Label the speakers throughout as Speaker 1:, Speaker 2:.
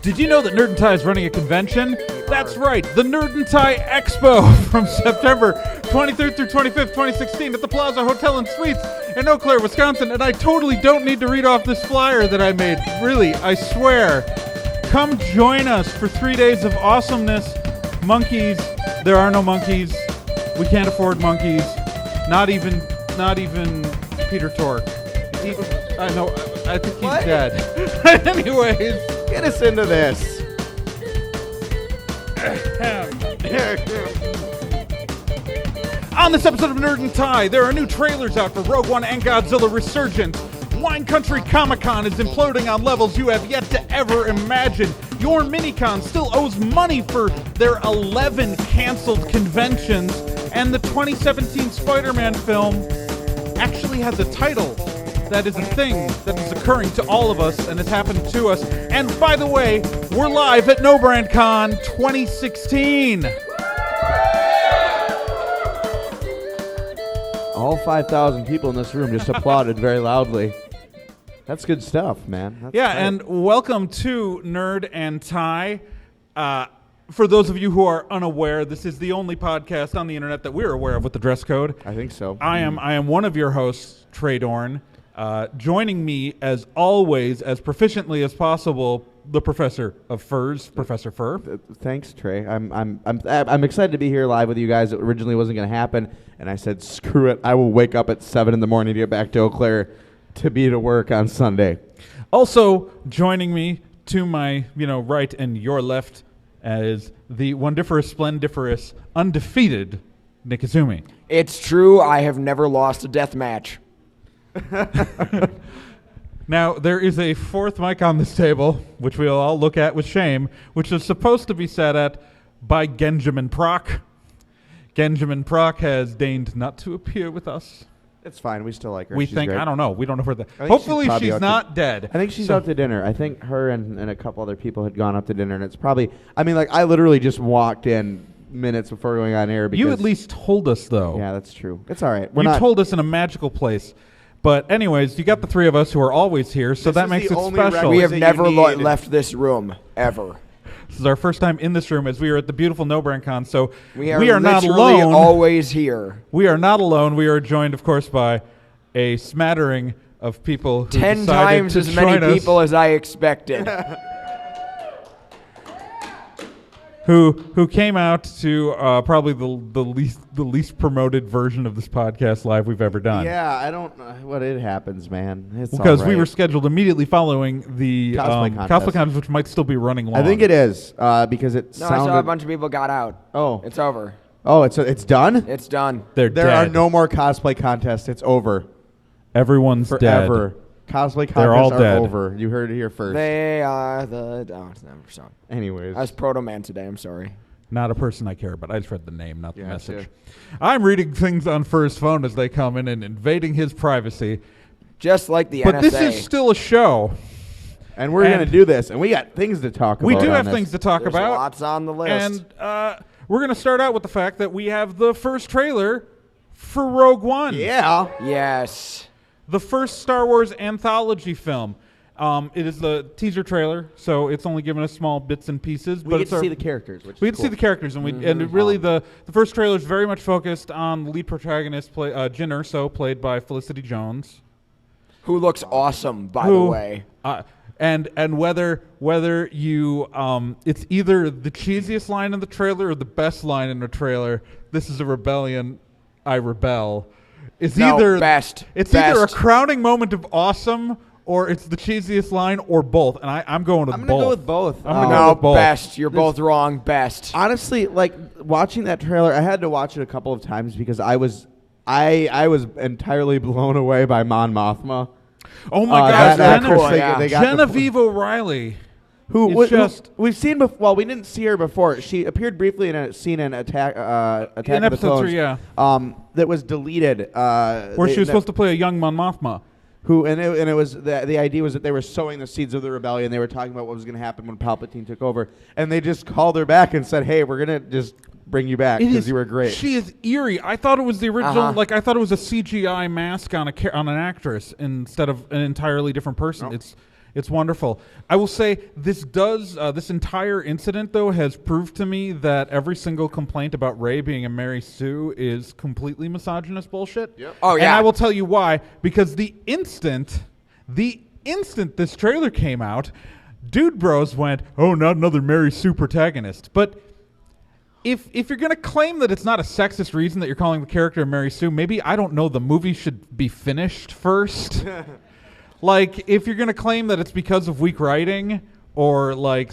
Speaker 1: Did you know that Nerd and Tie is running a convention? That's right, the Nerd and Tie Expo from September 23rd through 25th, 2016 at the Plaza Hotel and Suites in Eau Claire, Wisconsin. And I totally don't need to read off this flyer that I made. Really, I swear. Come join us for 3 days of awesomeness. Monkeys. There are no monkeys. We can't afford monkeys. Not even Peter Tork. I know. I think he's dead. Anyways,
Speaker 2: get us into this.
Speaker 1: On this episode of Nerd and Tie, there are new trailers out for Rogue One and Godzilla Resurgence. Wine Country Comic-Con is imploding on levels you have yet to ever imagine. YourMiniCon still owes money for their 11 canceled conventions. And the 2017 Spider-Man film actually has a title. That is a thing that is occurring to all of us and has happened to us. And by the way, we're live at No Brand Con 2016.
Speaker 2: All 5,000 people in this room just applauded very loudly. That's good stuff, man. That's
Speaker 1: yeah,
Speaker 2: great.
Speaker 1: and welcome to Nerd and Tie. For those of you who are unaware, this is the only podcast on the internet that we're aware of with the dress code.
Speaker 2: I think so.
Speaker 1: I am one of your hosts, Trey Dorn. Joining me, as always, as proficiently as possible, the Professor of Furs, Professor Fur.
Speaker 2: Thanks, Trey. I'm excited to be here live with you guys. It originally wasn't going to happen, and I said, screw it. I will wake up at 7 in the morning to get back to Eau Claire to be to work on Sunday.
Speaker 1: Also joining me to my right and your left is the wondiferous, splendiferous, undefeated Nick Izumi.
Speaker 3: It's true. I have never lost a death match.
Speaker 1: Now, there is a fourth mic on this table, which we'll all look at with shame, which is supposed to be sat at by Genjamin Proc. Genjamin Proc has deigned not to appear with us.
Speaker 2: It's fine. We still like her.
Speaker 1: We
Speaker 2: She's
Speaker 1: think,
Speaker 2: great.
Speaker 1: I don't know. We don't know where the...
Speaker 2: Hopefully
Speaker 1: she's not dead.
Speaker 2: I think she's out to dinner. I think her and a couple other people had gone up to dinner, and it's probably... I mean, like, I literally just walked in minutes before going on air because...
Speaker 1: You at least told us, though.
Speaker 2: Yeah, that's true. It's all right.
Speaker 1: You told us in a magical place. But anyways, you got the three of us who are always here, so that makes it special.
Speaker 3: We have never left this room, ever.
Speaker 1: This is our first time in this room as we are at the beautiful No Brand Con, so
Speaker 3: we are
Speaker 1: not
Speaker 3: literally
Speaker 1: alone.
Speaker 3: Always here.
Speaker 1: We are not alone. We are joined, of course, by a smattering of people who
Speaker 3: 10
Speaker 1: decided
Speaker 3: times
Speaker 1: to
Speaker 3: as
Speaker 1: join
Speaker 3: many
Speaker 1: us,
Speaker 3: people as I expected.
Speaker 1: who came out to probably the least promoted version of this podcast live we've ever done.
Speaker 2: Yeah, I don't know what it happens, man. It's
Speaker 1: because
Speaker 2: all right.
Speaker 1: we were scheduled immediately following the
Speaker 2: Cosplay
Speaker 1: contest, which might still be running long.
Speaker 2: I think it is because it
Speaker 3: No,
Speaker 2: sounded...
Speaker 3: I saw a bunch of people got out.
Speaker 2: Oh.
Speaker 3: It's over.
Speaker 2: Oh, it's done?
Speaker 3: It's done.
Speaker 1: There
Speaker 2: There
Speaker 1: dead.
Speaker 2: are no more cosplay contests. It's over.
Speaker 1: Everyone's
Speaker 2: Forever.
Speaker 1: dead.
Speaker 2: Cosplay
Speaker 1: They're
Speaker 2: contests
Speaker 1: all
Speaker 2: are
Speaker 1: dead.
Speaker 2: over. You heard it here first.
Speaker 3: They are the... Oh, it's never so.
Speaker 2: Anyways.
Speaker 3: I was Proto-Man today. I'm sorry.
Speaker 1: Not a person I care about. I just read the name, not the
Speaker 2: Yeah,
Speaker 1: message.
Speaker 2: too.
Speaker 1: I'm reading things on Fur's phone as they come in and invading his privacy.
Speaker 3: Just like the
Speaker 1: But
Speaker 3: NSA.
Speaker 1: this is still a show.
Speaker 2: And we're going to do this, and we got things to talk about.
Speaker 1: We do
Speaker 2: on
Speaker 1: have
Speaker 2: this.
Speaker 1: things to talk
Speaker 3: There's
Speaker 1: about.
Speaker 3: lots on the list.
Speaker 1: And we're going to start out with the fact that we have the first trailer for Rogue One.
Speaker 2: Yeah.
Speaker 3: Yes.
Speaker 1: The first Star Wars anthology film. It is the teaser trailer, so it's only giving us small bits and pieces.
Speaker 2: We
Speaker 1: but
Speaker 2: get
Speaker 1: it's
Speaker 2: to see the characters, which
Speaker 1: We
Speaker 2: is
Speaker 1: get to
Speaker 2: cool.
Speaker 1: see the characters, and really the first trailer is very much focused on the lead protagonist, Jyn Erso, played by Felicity Jones,
Speaker 3: Who looks awesome, by the way.
Speaker 1: And whether you it's either the cheesiest line in the trailer or the best line in the trailer. This is a rebellion. I rebel. It's either
Speaker 3: best.
Speaker 1: It's
Speaker 3: best.
Speaker 1: either a crowning moment of awesome. Or it's the cheesiest line, or both, and I'm going with both.
Speaker 2: I'm going to go with both.
Speaker 1: I'm gonna
Speaker 3: No,
Speaker 1: go with both.
Speaker 3: best. You're both wrong. Best.
Speaker 2: Honestly, like watching that trailer, I had to watch it a couple of times because I was entirely blown away by Mon Mothma.
Speaker 1: Oh my gosh,
Speaker 2: that actress,
Speaker 3: cool, yeah.
Speaker 2: they got
Speaker 1: Genevieve O'Reilly.
Speaker 2: we've seen before. Well, we didn't see her before. She appeared briefly in a scene in Attack
Speaker 1: In
Speaker 2: of the
Speaker 1: episode
Speaker 2: Clones,
Speaker 1: 3, yeah.
Speaker 2: that was deleted.
Speaker 1: Where she was supposed to play a young Mon Mothma.
Speaker 2: It was the idea was that they were sowing the seeds of the rebellion. They were talking about what was going to happen when Palpatine took over, and they just called her back and said, "Hey, we're going to just bring you back because you were great."
Speaker 1: She is eerie. I thought it was the original. Like I thought it was a CGI mask on an actress instead of an entirely different person.
Speaker 2: Nope.
Speaker 1: It's wonderful. I will say this entire incident, though, has proved to me that every single complaint about Rey being a Mary Sue is completely misogynist bullshit.
Speaker 2: Yep.
Speaker 3: Oh, yeah.
Speaker 1: And I will tell you why. Because the instant this trailer came out, Dude Bros went, oh, not another Mary Sue protagonist. But if you're going to claim that it's not a sexist reason that you're calling the character Mary Sue, maybe, I don't know, the movie should be finished first. Like, if you're going to claim that it's because of weak writing or, like,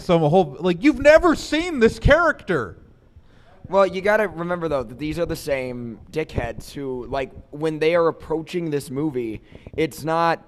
Speaker 1: you've never seen this character.
Speaker 3: Well, you got to remember, though, that these are the same dickheads who, like, when they are approaching this movie, it's not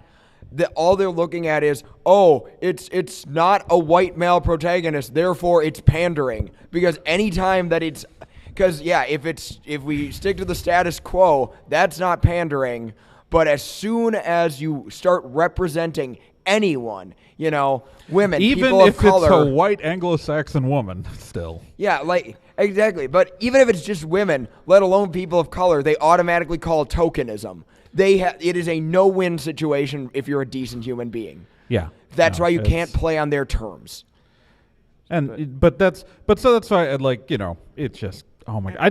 Speaker 3: that all they're looking at is, oh, it's not a white male protagonist, therefore it's pandering. Because anytime that it's, because, yeah, if we stick to the status quo, that's not pandering. But as soon as you start representing anyone, you know, women,
Speaker 1: even
Speaker 3: people
Speaker 1: if
Speaker 3: of color,
Speaker 1: it's a white Anglo-Saxon woman, still.
Speaker 3: yeah, like, exactly. But even if it's just women, let alone people of color, they automatically call it tokenism. It is a no-win situation if you're a decent human being.
Speaker 1: Yeah.
Speaker 3: That's why you can't play on their terms.
Speaker 1: But that's why I'd like, you know, it's just, oh my God. I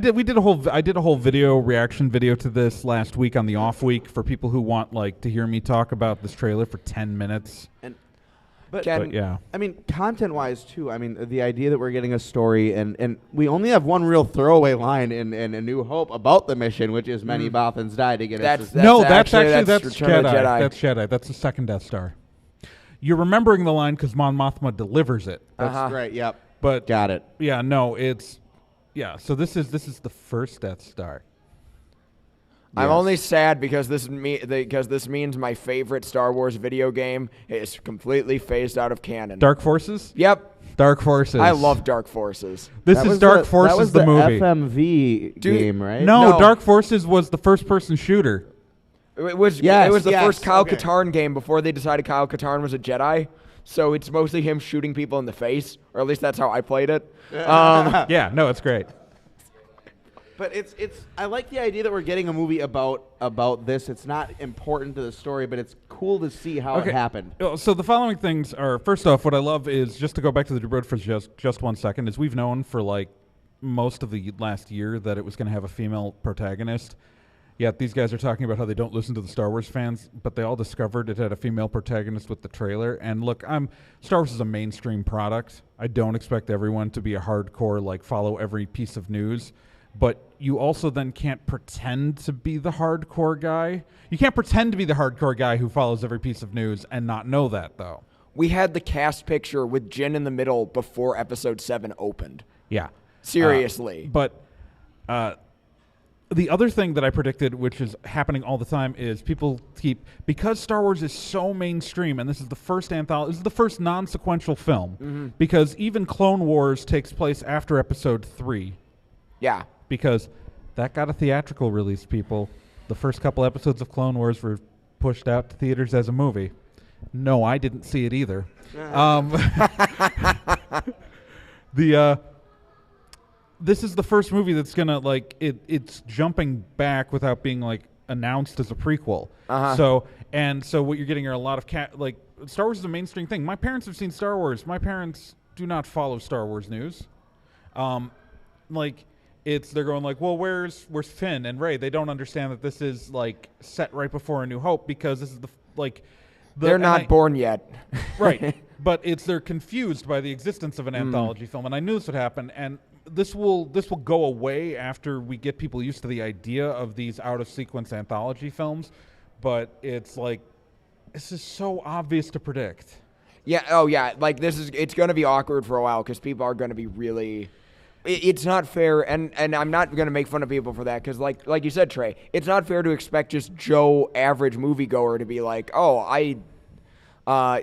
Speaker 1: did a whole reaction video to this last week on the off week for people who want, like, to hear me talk about this trailer for 10 minutes.
Speaker 2: But
Speaker 1: yeah.
Speaker 2: I mean, content-wise, too, I mean, the idea that we're getting a story, and we only have one real throwaway line in A New Hope about the mission, which is many Bothans die to get us.
Speaker 3: That's
Speaker 1: Return of
Speaker 3: Jedi.
Speaker 1: the Jedi. That's Jedi. That's the second Death Star. You're remembering the line because Mon Mothma delivers it.
Speaker 2: That's right, yep.
Speaker 1: But
Speaker 2: got it.
Speaker 1: Yeah, no, it's... Yeah, so this is the first Death Star.
Speaker 3: I'm only sad because this means my favorite Star Wars video game is completely phased out of canon.
Speaker 1: Dark Forces?
Speaker 3: Yep.
Speaker 1: Dark Forces.
Speaker 3: I love Dark Forces.
Speaker 1: This is Dark Forces,
Speaker 2: that was
Speaker 1: the movie.
Speaker 2: FMV game, right?
Speaker 1: No, Dark Forces was the first-person shooter.
Speaker 3: It was the first Kyle Katarn game before they decided Kyle Katarn was a Jedi. So it's mostly him shooting people in the face, or at least that's how I played it.
Speaker 1: Yeah, no, it's great.
Speaker 2: But it's I like the idea that we're getting a movie about this. It's not important to the story, but it's cool to see how it happened.
Speaker 1: So the following things are, first off, what I love is, just to go back to the Dubrode for just 1 second, is we've known for like most of the last year that it was going to have a female protagonist. Yet these guys are talking about how they don't listen to the Star Wars fans, but they all discovered it had a female protagonist with the trailer. And look, Star Wars is a mainstream product. I don't expect everyone to be a hardcore, like, follow every piece of news. But you also then can't pretend to be the hardcore guy. You can't pretend to be the hardcore guy who follows every piece of news and not know that, though.
Speaker 3: We had the cast picture with Jyn in the middle before Episode 7 opened.
Speaker 1: Yeah.
Speaker 3: Seriously.
Speaker 1: But the other thing that I predicted, which is happening all the time, is people because Star Wars is so mainstream, and this is the first anthology, this is the first non-sequential film, because even Clone Wars takes place after Episode 3.
Speaker 3: Yeah.
Speaker 1: Because that got a theatrical release, people. The first couple episodes of Clone Wars were pushed out to theaters as a movie. No, I didn't see it either. This is the first movie that's gonna, like, it's jumping back without being, like, announced as a prequel. So what you're getting are a lot of Star Wars is a mainstream thing. My parents have seen Star Wars. My parents do not follow Star Wars news. They're going like, well, where's Finn and Rey? They don't understand that this is, like, set right before A New Hope, because this is
Speaker 3: they're not born yet.
Speaker 1: Right. But they're confused by the existence of an anthology film, and I knew this would happen, and this will go away after we get people used to the idea of these out of sequence anthology films, but it's like, this is so obvious to predict.
Speaker 3: Yeah, like, it's going to be awkward for a while because people are going to be really... It's not fair, and I'm not going to make fun of people for that, because like you said, Trey, it's not fair to expect just Joe average moviegoer to be like, oh,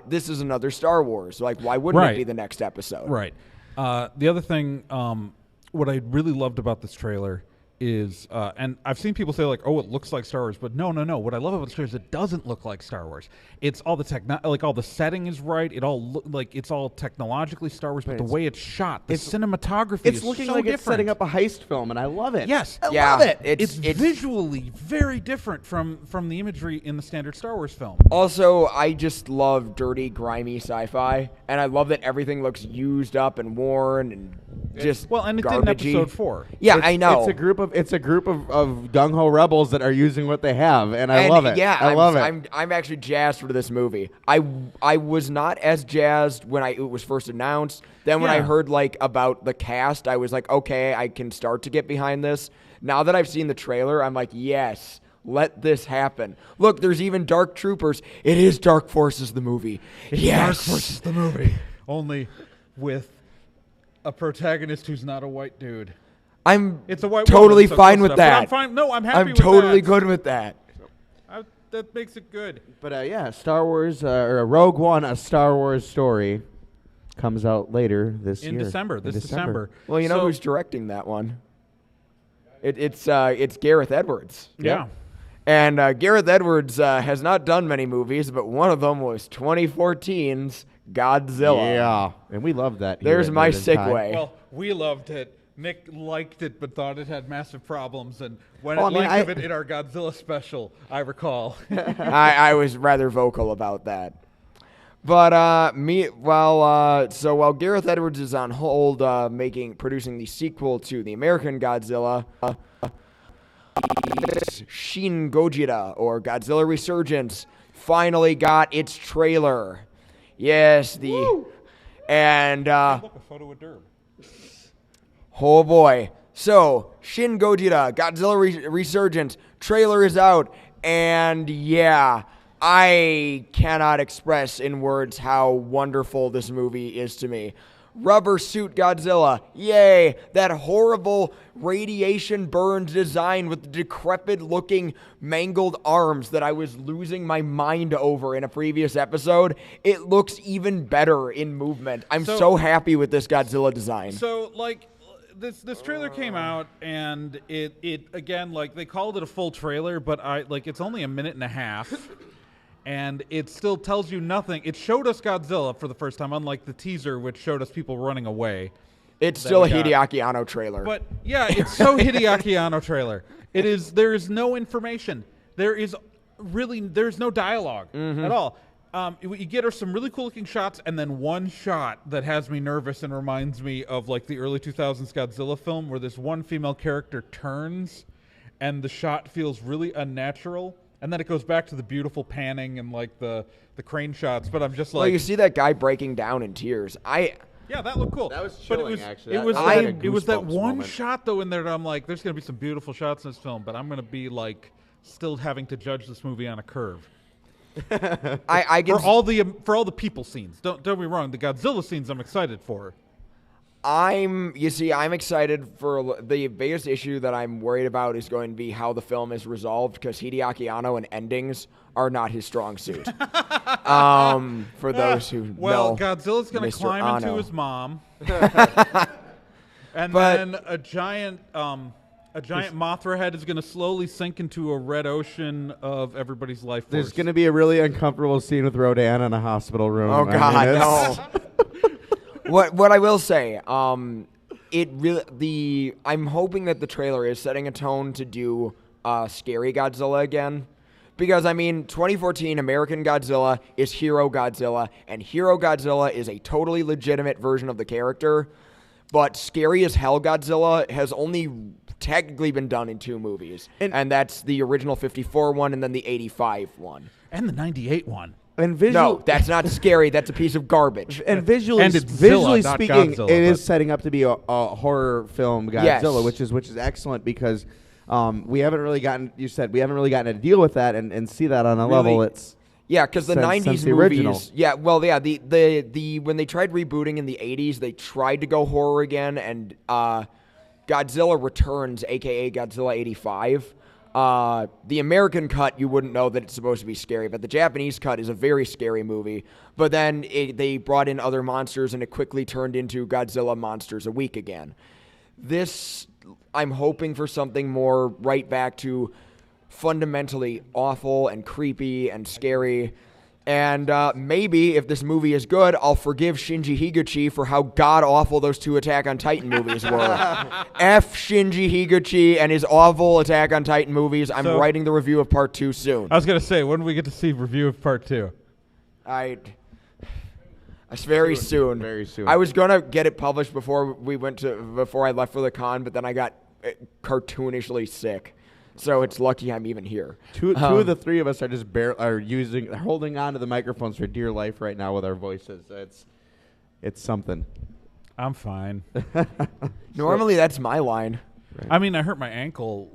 Speaker 3: this is another Star Wars. Like, why wouldn't it be the next episode?
Speaker 1: Right. The other thing, what I really loved about this trailer is, and I've seen people say like, "Oh, it looks like Star Wars," but no. What I love about the trailer is it doesn't look like Star Wars. It's all the like all the setting is right. It all like it's all technologically Star Wars, but the way it's shot, the cinematography,
Speaker 2: it's
Speaker 1: is
Speaker 2: looking
Speaker 1: so
Speaker 2: like
Speaker 1: different.
Speaker 2: it's setting up a heist film, and I love it.
Speaker 1: Yes,
Speaker 2: I love it.
Speaker 1: It's visually very different from the imagery in the standard Star Wars film.
Speaker 3: Also, I just love dirty, grimy sci-fi, and I love that everything looks used up and worn and just
Speaker 1: and it did in
Speaker 3: garbagey.
Speaker 1: episode 4.
Speaker 3: Yeah, I know.
Speaker 2: It's a group of gung ho rebels that are using what they have, and I love it.
Speaker 3: Yeah,
Speaker 2: I love it.
Speaker 3: I'm actually jazzed for this movie. I was not as jazzed when it was first announced. Then when I heard like about the cast, I was like, okay, I can start to get behind this. Now that I've seen the trailer, I'm like, yes. Let this happen. Look, there's even Dark Troopers. It is Dark Forces, the movie.
Speaker 1: Dark Forces, the movie. Only with a protagonist who's not a white dude. It's a white
Speaker 3: totally
Speaker 1: woman, so
Speaker 3: fine
Speaker 1: close
Speaker 3: with
Speaker 1: enough.
Speaker 3: that.
Speaker 1: But I'm fine. No, I'm happy
Speaker 3: I'm
Speaker 1: with
Speaker 3: totally
Speaker 1: that.
Speaker 3: good with that.
Speaker 1: That makes it good.
Speaker 2: But yeah, Star Wars or Rogue One, a Star Wars story, comes out later this year.
Speaker 1: This December.
Speaker 3: Well, you know who's directing that one? It's Gareth Edwards.
Speaker 1: Yeah.
Speaker 3: And Gareth Edwards has not done many movies, but one of them was 2014's Godzilla.
Speaker 2: Yeah, and we love that.
Speaker 3: There's my
Speaker 2: Nerd and Tie.
Speaker 3: segue.
Speaker 1: Well, we loved it. Nick liked it, but thought it had massive problems. And when
Speaker 2: Well,
Speaker 1: it
Speaker 2: I mean,
Speaker 1: liked it in our Godzilla special, I recall.
Speaker 3: I was rather vocal about that. But while Gareth Edwards is on hold, producing the sequel to the American Godzilla, Shin Gojira, or Godzilla Resurgence, finally got its trailer. Yes,
Speaker 1: Look, a photo of Derb.
Speaker 3: Oh boy. So, Shin Gojira, Godzilla Resurgence, trailer is out, and yeah, I cannot express in words how wonderful this movie is to me. Rubber suit Godzilla, yay! That horrible radiation burned design with the decrepit looking mangled arms that I was losing my mind over in a previous episode. It looks even better in movement. I'm so happy with this Godzilla design.
Speaker 1: So, like, this trailer came out, and it again, like, they called it a full trailer, but it's only a minute and a half. And it still tells you nothing. It showed us Godzilla for the first time, unlike the teaser, which showed us people running away.
Speaker 3: It's still a Hideaki Anno trailer.
Speaker 1: But yeah, it's so Hideaki Anno trailer. It is. There is no information. There's no dialogue at all. You get her some really cool looking shots, and then one shot that has me nervous and reminds me of like the early 2000s Godzilla film, where this one female character turns, and the shot feels really unnatural. And then it goes back to the beautiful panning and like the crane shots, but I'm just like,
Speaker 3: well, you see that guy breaking down in tears.
Speaker 1: Yeah, that looked cool.
Speaker 2: That was chilling, actually.
Speaker 1: It was that
Speaker 2: Goosebumps
Speaker 1: one
Speaker 2: moment.
Speaker 1: shot though in there that I'm like, there's gonna be some beautiful shots in this film, but I'm gonna be like still having to judge this movie on a curve.
Speaker 3: I can
Speaker 1: for all the people scenes. Don't be wrong. The Godzilla scenes I'm excited for.
Speaker 3: I'm excited for the biggest issue that I'm worried about is going to be how the film is resolved, because Hideaki Anno and endings are not his strong suit. For those who know,
Speaker 1: Godzilla's going to
Speaker 3: Mr.
Speaker 1: climb
Speaker 3: Anno.
Speaker 1: into his mom, and
Speaker 3: But-
Speaker 1: then a giant Mothra head is going to slowly sink into a red ocean of everybody's life force.
Speaker 2: There's going to be a really uncomfortable scene with Rodan in a hospital room.
Speaker 3: Oh God, no. What I will say, I'm hoping that the trailer is setting a tone to do scary Godzilla again. Because, 2014 American Godzilla is Hero Godzilla, and Hero Godzilla is a totally legitimate version of the character. But Scary as Hell Godzilla has only technically been done in 2 movies. And that's the original 54 one and then the 85 one.
Speaker 1: And the 98 one.
Speaker 2: And
Speaker 3: No, that's not scary. That's a piece of garbage.
Speaker 2: And visually,
Speaker 1: And it's
Speaker 2: visually
Speaker 1: Zilla, not
Speaker 2: speaking,
Speaker 1: Godzilla,
Speaker 2: it
Speaker 1: but-
Speaker 2: is setting up to be a horror film Godzilla,
Speaker 3: Yes.
Speaker 2: which is excellent because we haven't really gotten. You said we haven't really gotten to deal with that and see that on a level. It's
Speaker 3: Yeah, because the
Speaker 2: since
Speaker 3: 90s
Speaker 2: the
Speaker 3: movies.
Speaker 2: original.
Speaker 3: Yeah, well, yeah, the when they tried rebooting in the 80s, they tried to go horror again, and Godzilla Returns, aka Godzilla 85. The American cut, you wouldn't know that it's supposed to be scary, but the Japanese cut is a very scary movie. But then they brought in other monsters, and it quickly turned into Godzilla Monsters a Week again. This, I'm hoping for something more right back to fundamentally awful and creepy and scary. And maybe if this movie is good, I'll forgive Shinji Higuchi for how god-awful those 2 Attack on Titan movies were. F Shinji Higuchi and his awful Attack on Titan movies. I'm writing the review of Part 2 soon.
Speaker 1: I was going to say, when do we get to see review of Part 2?
Speaker 3: It's very soon.
Speaker 2: Very soon.
Speaker 3: I was going to get it published before I left for the con, but then I got cartoonishly sick. So it's lucky I'm even here.
Speaker 2: Two of the 3 of us are just holding on to the microphones for dear life right now with our voices. It's something.
Speaker 1: I'm fine.
Speaker 3: Normally that's my line.
Speaker 2: Right.
Speaker 1: I mean, I hurt my ankle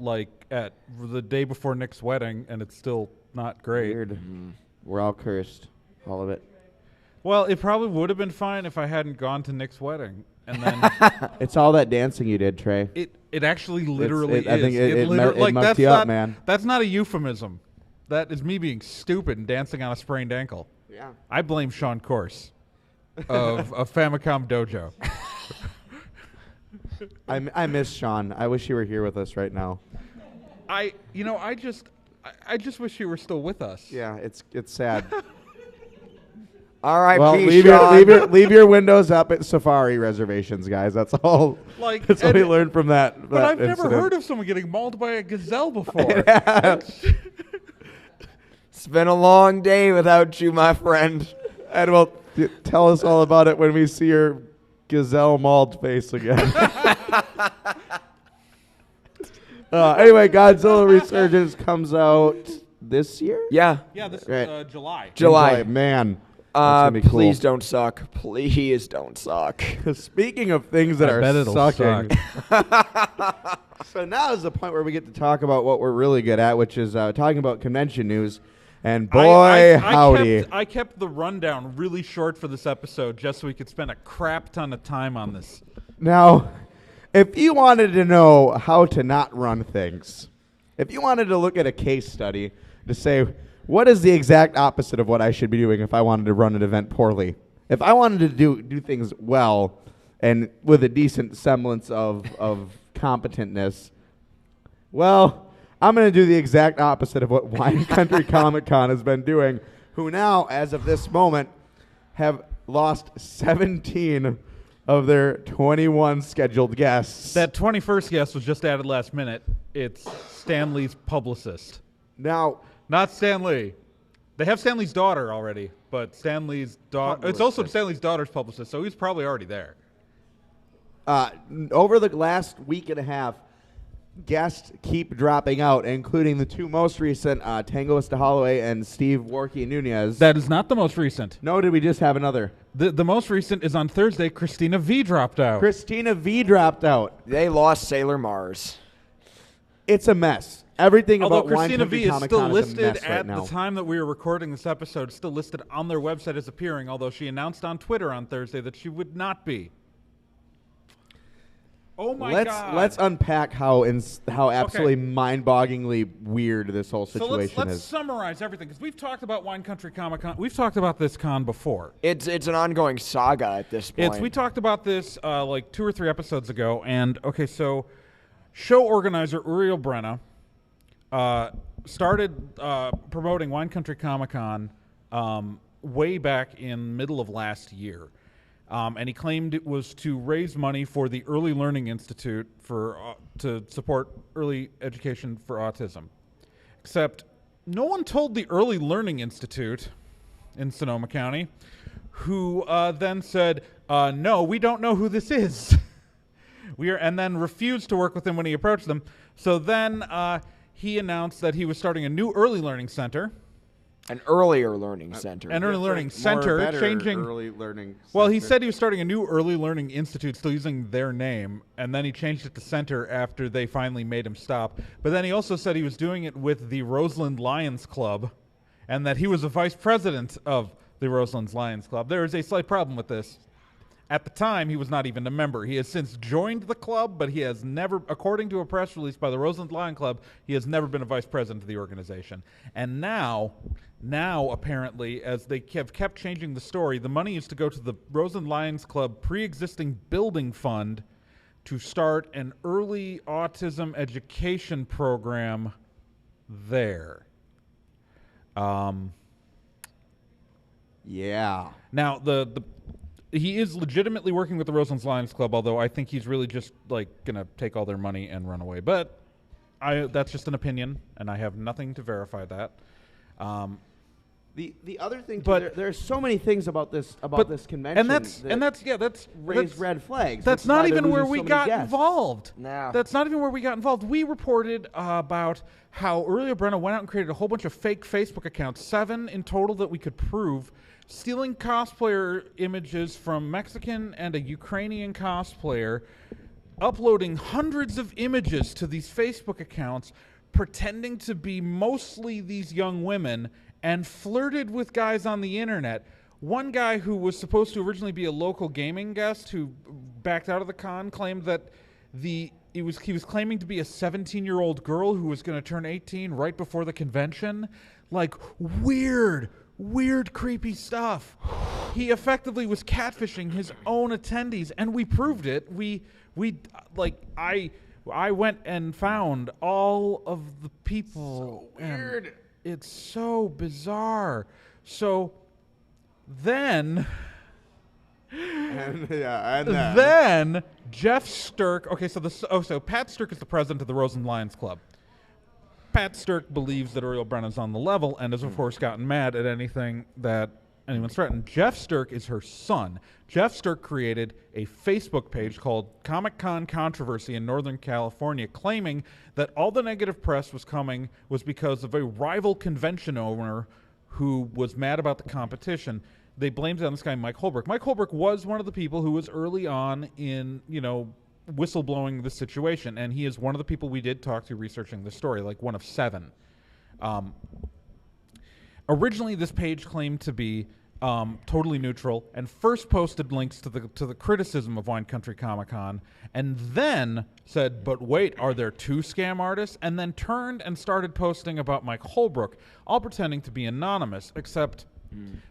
Speaker 1: at the day before Nick's wedding, and it's still not great.
Speaker 2: Weird. Mm-hmm. We're all cursed, all of it.
Speaker 1: Well, it probably would have been fine if I hadn't gone to Nick's wedding, and then
Speaker 2: it's all that dancing you did, Trey.
Speaker 1: It actually literally is.
Speaker 2: I think it mucked
Speaker 1: that's
Speaker 2: you
Speaker 1: not,
Speaker 2: up, man.
Speaker 1: That's not a euphemism. That is me being stupid and dancing on a sprained ankle.
Speaker 2: Yeah.
Speaker 1: I blame Sean Corse of Famicom Dojo.
Speaker 2: I miss Sean. I wish he were here with us right now.
Speaker 1: I just wish you were still with us.
Speaker 2: Yeah, it's sad.
Speaker 3: All right,
Speaker 2: well, leave your windows up at Safari reservations, guys. That's all. That's what we learned from that.
Speaker 1: But I've
Speaker 2: incident.
Speaker 1: never heard of someone getting mauled by a gazelle before.
Speaker 3: It's been a long day without you, my friend.
Speaker 2: And well, tell us all about it when we see your gazelle mauled face again. Anyway, Godzilla Resurgence comes out this year?
Speaker 3: Yeah.
Speaker 1: Yeah, this
Speaker 2: right.
Speaker 1: is July.
Speaker 3: July.
Speaker 2: Man. That's gonna be cool.
Speaker 3: Please don't suck. Please don't suck.
Speaker 2: Speaking of things that are sucking.
Speaker 1: Suck.
Speaker 2: So now is the point where we get to talk about what we're really good at, which is talking about convention news. And boy, howdy.
Speaker 1: I kept the rundown really short for this episode just so we could spend a crap ton of time on this.
Speaker 2: Now, if you wanted to know how to not run things, if you wanted to look at a case study to say, what is the exact opposite of what I should be doing if I wanted to run an event poorly? If I wanted to do things well and with a decent semblance of competentness, well, I'm going to do the exact opposite of what Wine Country Comic-Con has been doing, who now, as of this moment, have lost 17 of their 21 scheduled guests.
Speaker 1: That 21st guest was just added last minute. It's Stanley's publicist.
Speaker 2: Now,
Speaker 1: not Stan Lee. They have Stanley's daughter already, but Stanley's daughter. It's also Stanley's daughter's publicist, so he's probably already there.
Speaker 2: Over the last week and a half, guests keep dropping out, including the 2 most recent, Tango Holloway and Steve Warkey Nunez.
Speaker 1: That is not the most recent.
Speaker 2: No, did we just have another?
Speaker 1: The most recent is on Thursday. Christina V dropped out.
Speaker 2: Christina V dropped out.
Speaker 3: They lost Sailor Mars.
Speaker 2: It's a mess. Everything
Speaker 1: Although
Speaker 2: about
Speaker 1: Christina
Speaker 2: Wine Country
Speaker 1: V is
Speaker 2: Comic-Con
Speaker 1: still listed
Speaker 2: is a mess
Speaker 1: at
Speaker 2: right now.
Speaker 1: the time that we were recording this episode, still listed on their website as appearing, although she announced on Twitter on Thursday that she would not be. Oh my God.
Speaker 2: Let's unpack how absolutely mind-bogglingly weird this whole situation
Speaker 1: so let's
Speaker 2: is.
Speaker 1: summarize everything, because we've talked about Wine Country Comic-Con. We've talked about this con before.
Speaker 3: It's an ongoing saga at this point.
Speaker 1: We talked about this like 2 or 3 episodes ago, and so show organizer Uriel Brenna started promoting Wine Country Comic-Con way back in middle of last year. And he claimed it was to raise money for the Early Learning Institute to support early education for autism. Except no one told the Early Learning Institute in Sonoma County, who then said, no, we don't know who this is. And then refused to work with him when he approached them. So then he announced that he was starting a new early learning center.
Speaker 3: An earlier learning center.
Speaker 1: An early learning center, changing.
Speaker 2: Early learning.
Speaker 1: Well, he said he was starting a new early learning institute, still using their name, and then he changed it to center after they finally made him stop. But then he also said he was doing it with the Roseland Lions Club, and that he was a vice president of the Roseland Lions Club. There is a slight problem with this. At the time, he was not even a member. He has since joined the club, but he has never, according to a press release by the Roseland Lion Club, he has never been a vice president of the organization. And now apparently, as they have kept changing the story, the money is to go to the Roseland Lions Club pre-existing building fund to start an early autism education program there.
Speaker 2: Yeah.
Speaker 1: Now, he is legitimately working with the Roselands Lions Club, although I think he's really just like gonna take all their money and run away. But that's just an opinion, and I have nothing to verify that.
Speaker 2: The other thing,
Speaker 1: but
Speaker 2: there are so many things about this convention,
Speaker 1: and that's
Speaker 2: raised red flags.
Speaker 1: That's not even where we got involved.
Speaker 3: No.
Speaker 1: That's not even where we got involved. We reported about how Uriel Brenna went out and created a whole bunch of fake Facebook accounts, 7 in total that we could prove, stealing cosplayer images from Mexican and a Ukrainian cosplayer, uploading hundreds of images to these Facebook accounts, pretending to be mostly these young women, and flirted with guys on the internet. One guy who was supposed to originally be a local gaming guest who backed out of the con claimed that he was claiming to be a 17-year-old girl who was going to turn 18 right before the convention. Like, weird, creepy stuff. He effectively was catfishing his own attendees, and we proved it. I went and found all of the people.
Speaker 2: So weird.
Speaker 1: It's so bizarre. So then then Jeff Sturck. Okay, so Pat Sturck is the president of the Rosen Lions Club. Pat Sturck believes that Uriel Brenna's on the level and has, of course, gotten mad at anything that anyone's threatened. Jeff Sturck is her son. Jeff Sturck created a Facebook page called Comic-Con Controversy in Northern California, claiming that all the negative press was because of a rival convention owner who was mad about the competition. They blamed it on this guy, Mike Holbrook. Mike Holbrook was one of the people who was early on in, whistleblowing the situation, and he is one of the people we did talk to researching this story, like one of 7. Originally, this page claimed to be totally neutral and first posted links to the criticism of Wine Country Comic Con, and then said, but wait, are there 2 scam artists? And then turned and started posting about Mike Holbrook, all pretending to be anonymous, except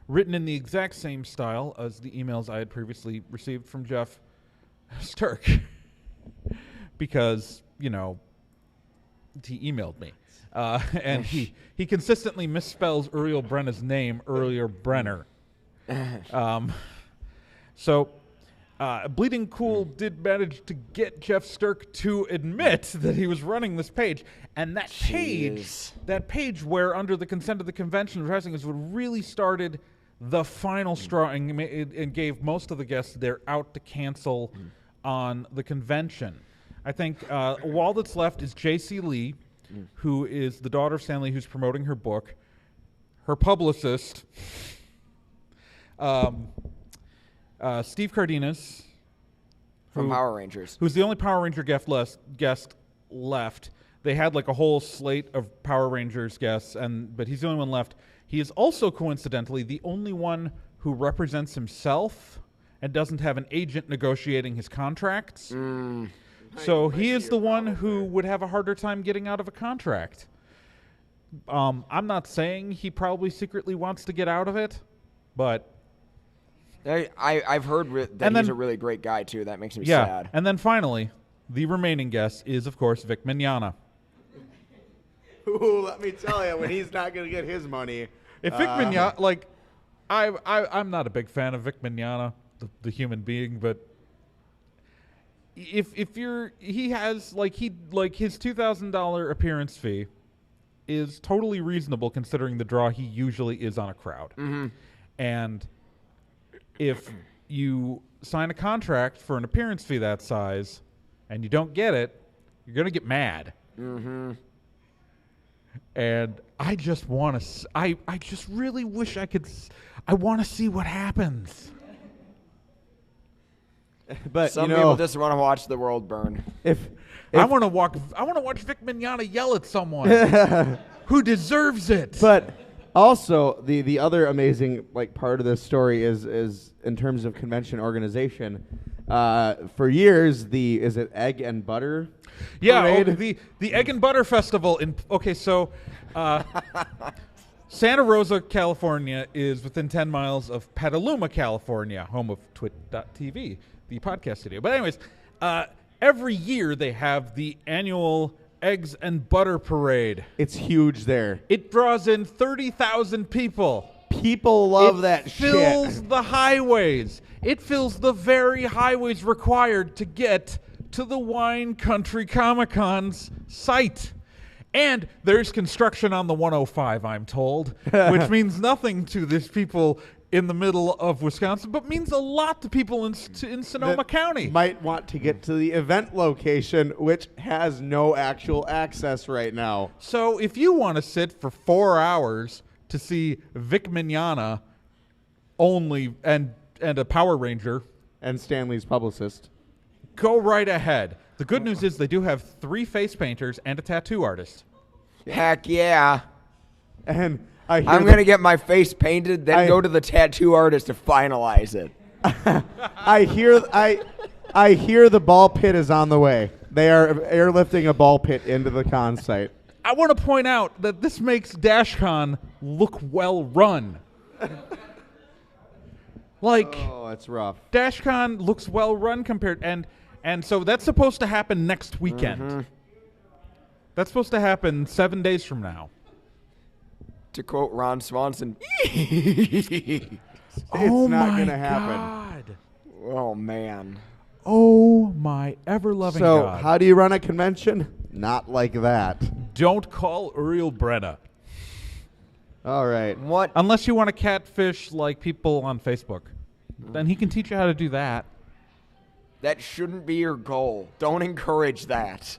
Speaker 1: written in the exact same style as the emails I had previously received from Jeff Sturck. Because, he emailed me. And he consistently misspells Uriel Brenna's name, Uriel Brenner. Bleeding Cool did manage to get Jeff Sturck to admit that he was running this page. And that page where under the consent of the convention addressing is what really started the final straw and gave most of the guests their out to cancel on the convention. I think all that's left is J.C. Lee, who is the daughter of Stanley, who's promoting her book, her publicist, Steve Cardenas,
Speaker 3: from Power Rangers,
Speaker 1: who's the only Power Ranger guest left. They had like a whole slate of Power Rangers guests, but he's the only one left. He is also coincidentally the only one who represents himself and doesn't have an agent negotiating his contracts. So he is the one who would have a harder time getting out of a contract. I'm not saying he probably secretly wants to get out of it, but
Speaker 3: I've heard that he's a really great guy too. That makes me sad.
Speaker 1: And then finally, the remaining guest is of course Vic Mignogna.
Speaker 2: Ooh, let me tell you, when he's not going to get his money.
Speaker 1: If Vic Mignogna, I'm not a big fan of Vic Mignogna, the human being, but if he has his $2,000 appearance fee is totally reasonable considering the draw he usually is on a crowd.
Speaker 3: Mm-hmm.
Speaker 1: And if you sign a contract for an appearance fee that size and you don't get it, you're going to get mad.
Speaker 3: Mm-hmm.
Speaker 1: And I just want to, I just really wish I want to see what happens.
Speaker 2: But
Speaker 3: some people just want to watch the world burn.
Speaker 2: If
Speaker 1: I want to watch Vic Mignogna yell at someone who deserves it.
Speaker 2: But also the other amazing part of this story is in terms of convention organization. For years, is it Egg and Butter?
Speaker 1: Yeah, the Egg and Butter Festival Santa Rosa, California is within 10 miles of Petaluma, California, home of Twit.tv, the podcast studio. But anyways, Every year they have the annual Eggs and Butter Parade.
Speaker 2: It's huge there.
Speaker 1: It draws in 30,000 people.
Speaker 2: People love that shit.
Speaker 1: It fills the highways. It fills the very highways required to get to the Wine Country Comic-Con's site. And there's construction on the 105, I'm told, which means nothing to these people in the middle of Wisconsin, but means a lot to people in Sonoma County.
Speaker 2: Might want to get to the event location, which has no actual access right now.
Speaker 1: So if you want to sit for 4 hours to see Vic Mignogna only and a Power Ranger
Speaker 2: And Stanley's publicist.
Speaker 1: go right ahead. The good news is they do have 3 face painters and a tattoo artist.
Speaker 3: Heck yeah.
Speaker 2: And
Speaker 3: I'm going to get my face painted, then go to the tattoo artist to finalize it.
Speaker 2: I hear the ball pit is on the way. They are airlifting a ball pit into the con site.
Speaker 1: I want to point out that this makes DashCon look well run.
Speaker 2: Oh, that's rough.
Speaker 1: DashCon looks well run compared, and so that's supposed to happen next weekend.
Speaker 3: Mm-hmm.
Speaker 1: That's supposed to happen 7 days from now.
Speaker 3: To quote Ron Swanson,
Speaker 2: It's
Speaker 1: Oh
Speaker 2: not
Speaker 1: my
Speaker 2: going to happen.
Speaker 1: God.
Speaker 3: oh man.
Speaker 1: Oh my ever-loving
Speaker 2: So,
Speaker 1: God.
Speaker 2: how do you run a convention? Not like that.
Speaker 1: Don't call Uriel Brenna.
Speaker 2: All right.
Speaker 3: What?
Speaker 1: Unless you want to catfish like people on Facebook. Then he can teach you how to do that.
Speaker 3: That shouldn't be your goal. Don't encourage that.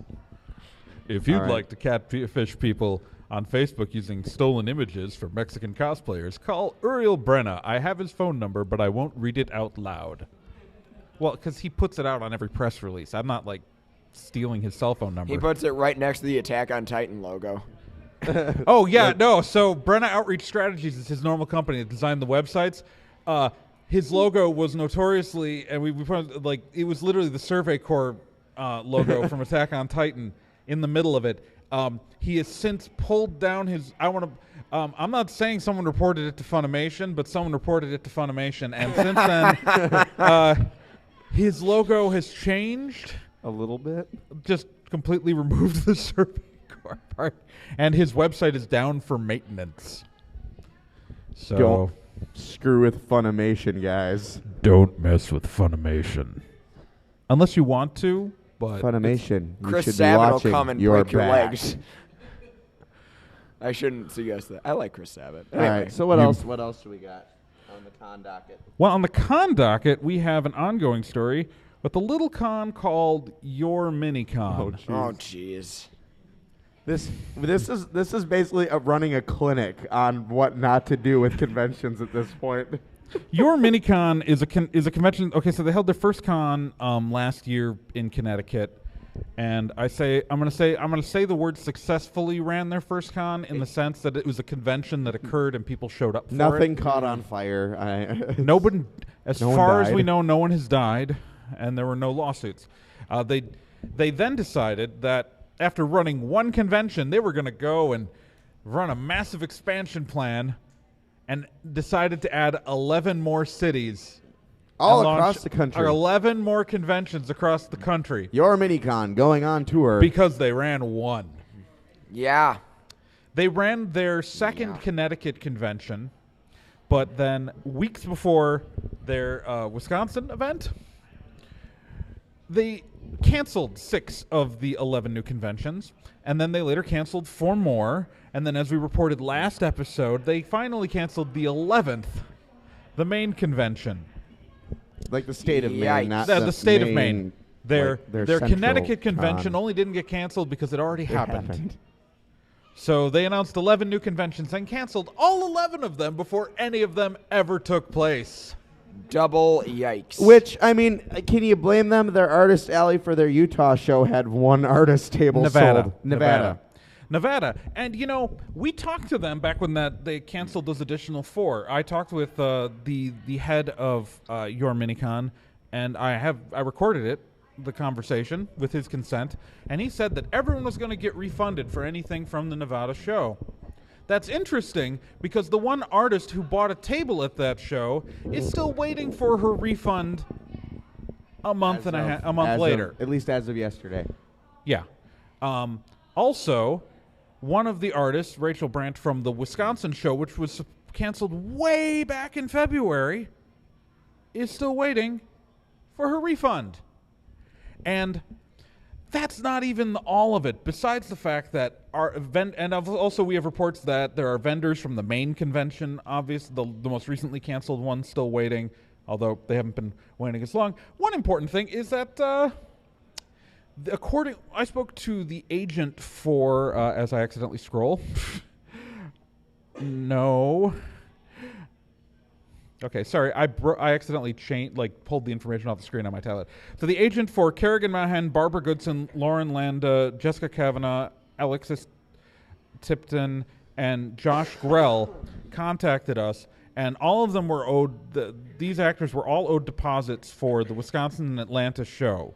Speaker 1: If you'd
Speaker 2: All right.
Speaker 1: like to catfish people on Facebook using stolen images for Mexican cosplayers, call Uriel Brenna. I have his phone number, but I won't read it out loud. Well, because he puts it out on every press release. I'm not, stealing his cell phone number.
Speaker 3: He puts it right next to the Attack on Titan logo.
Speaker 1: Oh, yeah, no. So Brenna Outreach Strategies is his normal company that designed the websites. His logo was notoriously, and we put, it was literally the Survey Corps logo from Attack on Titan in the middle of it. He has since pulled down his, I'm not saying someone reported it to Funimation, but someone reported it to Funimation. And since then, his logo has changed.
Speaker 2: A little bit.
Speaker 1: Just completely removed the Survey Corps part. And his website is down for maintenance. So
Speaker 2: Don't screw with Funimation, guys.
Speaker 1: don't mess with Funimation. Unless you want to, but
Speaker 2: Funimation. You
Speaker 3: Chris
Speaker 2: should be
Speaker 3: Sabat will
Speaker 2: watching
Speaker 3: come and
Speaker 2: your
Speaker 3: break your
Speaker 2: back.
Speaker 3: legs. I shouldn't suggest that. I like Chris Sabat.
Speaker 2: All right. So what else? What else do we got on the con docket?
Speaker 1: Well, on the con docket, we have an ongoing story with a little con called YourMiniCon.
Speaker 3: Oh, jeez.
Speaker 2: This is basically running a clinic on what not to do with conventions at this point.
Speaker 1: YourMiniCon is a convention. Okay, so they held their first con last year in Connecticut, and I'm gonna say the word successfully ran their first con in the sense that it was a convention that occurred and people showed up for
Speaker 2: Nothing
Speaker 1: it.
Speaker 2: caught on fire.
Speaker 1: Nobody, as
Speaker 2: No one
Speaker 1: far as
Speaker 2: died.
Speaker 1: we know, no one has died, and there were no lawsuits. They then decided that after running one convention, they were going to go and run a massive expansion plan, and decided to add 11 more cities.
Speaker 2: All
Speaker 1: and
Speaker 2: across
Speaker 1: launch
Speaker 2: the country.
Speaker 1: 11 more conventions across the country
Speaker 2: YourMiniCon going on tour.
Speaker 1: because they ran one.
Speaker 3: Yeah.
Speaker 1: They ran their second Connecticut convention, but then weeks before their Wisconsin event, they canceled 6 of the 11 new conventions, and then they later canceled 4 more, and then as we reported last episode, they finally canceled the 11th, the Maine convention.
Speaker 2: like the state of
Speaker 3: Yikes.
Speaker 2: Maine, not
Speaker 1: The state of Maine. Their
Speaker 2: central
Speaker 1: Connecticut convention
Speaker 2: con.
Speaker 1: only didn't get canceled because it already
Speaker 2: It
Speaker 1: happened. So they announced 11 new conventions and canceled all 11 of them before any of them ever took place.
Speaker 3: Double yikes.
Speaker 2: Which, I mean, can you blame them? Their artist alley for their Utah show had one artist table sold.
Speaker 1: Nevada. And, we talked to them back when they canceled those additional 4. I talked with the head of YourMiniCon, and I recorded it, the conversation, with his consent, and he said that everyone was going to get refunded for anything from the Nevada show. That's interesting because the one artist who bought a table at that show is still waiting for her refund a month later.
Speaker 2: At least as of yesterday.
Speaker 1: Yeah. Also, one of the artists, Rachel Brandt from the Wisconsin show, which was canceled way back in February, is still waiting for her refund. And that's not even all of it. Besides the fact that also we have reports that there are vendors from the main convention, obviously the most recently canceled one, still waiting, although they haven't been waiting as long. One important thing is that I spoke to the agent for as I accidentally scroll. No. Okay, sorry. I accidentally pulled the information off the screen on my tablet. So the agent for Kerrigan Mahan, Barbara Goodson, Lauren Landa, Jessica Kavanaugh, Alexis Tipton, and Josh Grell contacted us, and all of them were owed. These actors were all owed deposits for the Wisconsin and Atlanta show.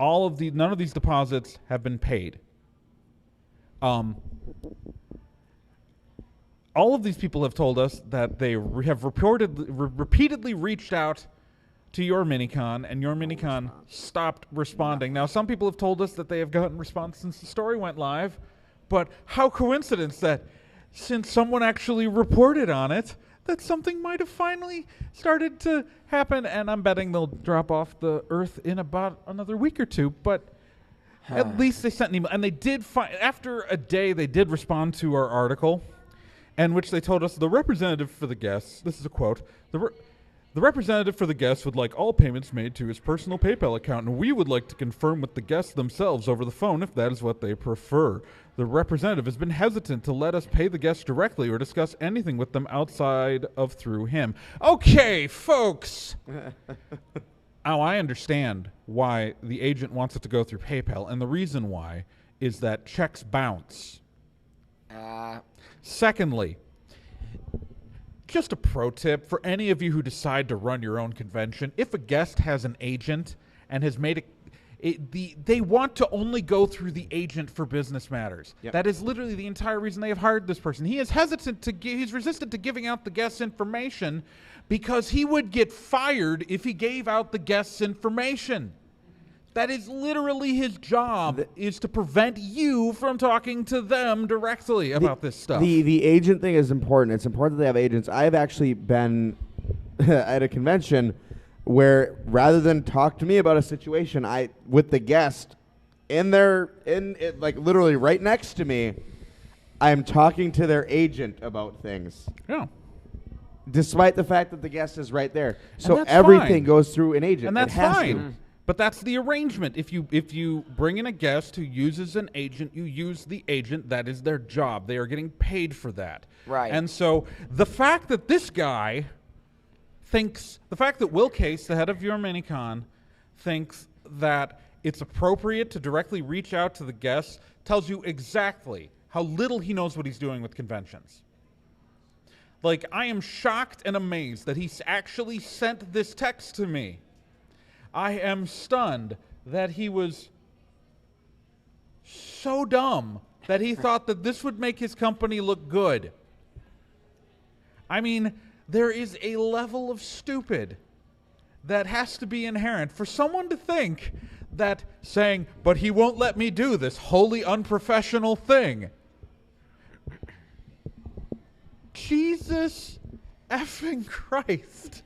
Speaker 1: None of these deposits have been paid. All of these people have told us that they have repeatedly reached out to YourMiniCon, and YourMiniCon stopped responding. Now, some people have told us that they have gotten response since the story went live, but how coincidence that since someone actually reported on it, that something might have finally started to happen, and I'm betting they'll drop off the earth in about another week or two, but at least they sent an email. And they did after a day, they did respond to our article, in which they told us the representative for the guests, this is a quote, the representative for the guests would like all payments made to his personal PayPal account, and we would like to confirm with the guests themselves over the phone if that is what they prefer. The representative has been hesitant to let us pay the guests directly or discuss anything with them outside of through him. Okay, folks. Now, I understand why the agent wants it to go through PayPal, and the reason why is that checks bounce. Secondly, just a pro tip for any of you who decide to run your own convention, if a guest has an agent and has made they want to only go through the agent for business matters. Yep. That is literally the entire reason they have hired this person. He is he's resistant to giving out the guest's information because he would get fired if he gave out the guest's information. That is literally his job, is to prevent you from talking to them directly about this stuff.
Speaker 2: The agent thing is important. It's important that they have agents. I have actually been at a convention where rather than talk to me about a situation, with the guest literally right next to me, I am talking to their agent about things.
Speaker 1: Yeah.
Speaker 2: Despite the fact that the guest is right there. So everything goes through an agent.
Speaker 1: And that's fine. But that's the arrangement. If you bring in a guest who uses an agent, you use the agent. That is their job. They are getting paid for that.
Speaker 3: Right.
Speaker 1: And so the fact that this guy the fact that Will Case, the head of YourMiniCon, thinks that it's appropriate to directly reach out to the guests tells you exactly how little he knows what he's doing with conventions. Like, I am shocked and amazed that he actually sent this text to me. I am stunned that he was so dumb that he thought that this would make his company look good. I mean, there is a level of stupid that has to be inherent for someone to think that saying, but he won't let me do this wholly unprofessional thing. Jesus effing Christ.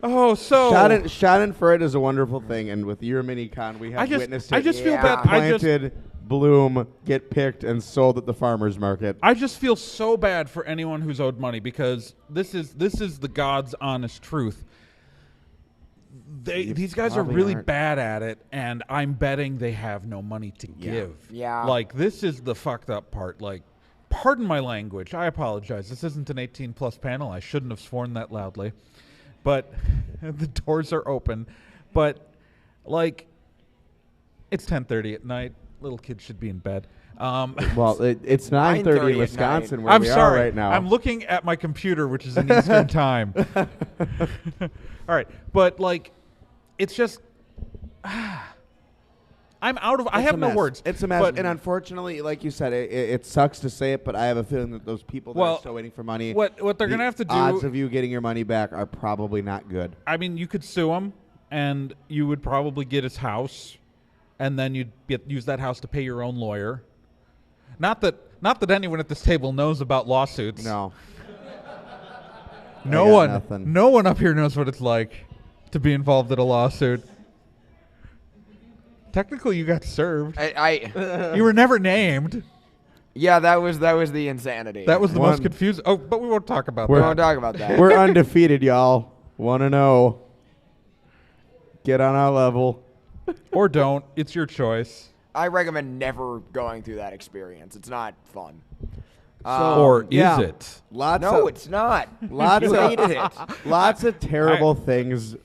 Speaker 1: Oh, so
Speaker 2: Schadenfreude is a wonderful thing, and with YourMiniCon, we have witnessed it.
Speaker 1: I just feel bad.
Speaker 2: Planted, bloom, get picked, and sold at the farmer's market.
Speaker 1: I just feel so bad for anyone who's owed money because this is the God's honest truth. These guys are really bad at it, and I'm betting they have no money to give.
Speaker 3: Yeah.
Speaker 1: Like, this is the fucked up part. Like, pardon my language. I apologize. This isn't an 18-plus panel. I shouldn't have sworn that loudly. But the doors are open. But, like, it's 10:30 at night. Little kids should be in bed.
Speaker 2: Well, it's 9:30 in Wisconsin where we are right now.
Speaker 1: I'm looking at my computer, which is in Eastern time. All right. But, like, it's just... I'm out of. I
Speaker 2: It's
Speaker 1: have
Speaker 2: a
Speaker 1: no
Speaker 2: mess.
Speaker 1: words.
Speaker 2: It's a mess,
Speaker 1: But
Speaker 2: and unfortunately, like you said, it sucks to say it, but I have a feeling that those people that are still waiting for money,
Speaker 1: what they're gonna have to do?
Speaker 2: odds of you getting your money back are probably not good.
Speaker 1: I mean, you could sue him, and you would probably get his house, and then you'd use that house to pay your own lawyer. Not that anyone at this table knows about lawsuits.
Speaker 2: No.
Speaker 1: No one up here knows what it's like to be involved in a lawsuit. Technically, you got served. You were never named.
Speaker 3: Yeah, that was the insanity.
Speaker 1: That was the most confusing. Oh, but we won't talk about
Speaker 3: We
Speaker 1: that.
Speaker 3: won't talk about that.
Speaker 2: We're undefeated, y'all. 1-0. Get on our level.
Speaker 1: Or don't. It's your choice.
Speaker 3: I recommend never going through that experience. It's not fun.
Speaker 1: Or is it?
Speaker 3: It's not.
Speaker 2: Lots
Speaker 3: You
Speaker 2: of
Speaker 3: hated it.
Speaker 2: lots of terrible things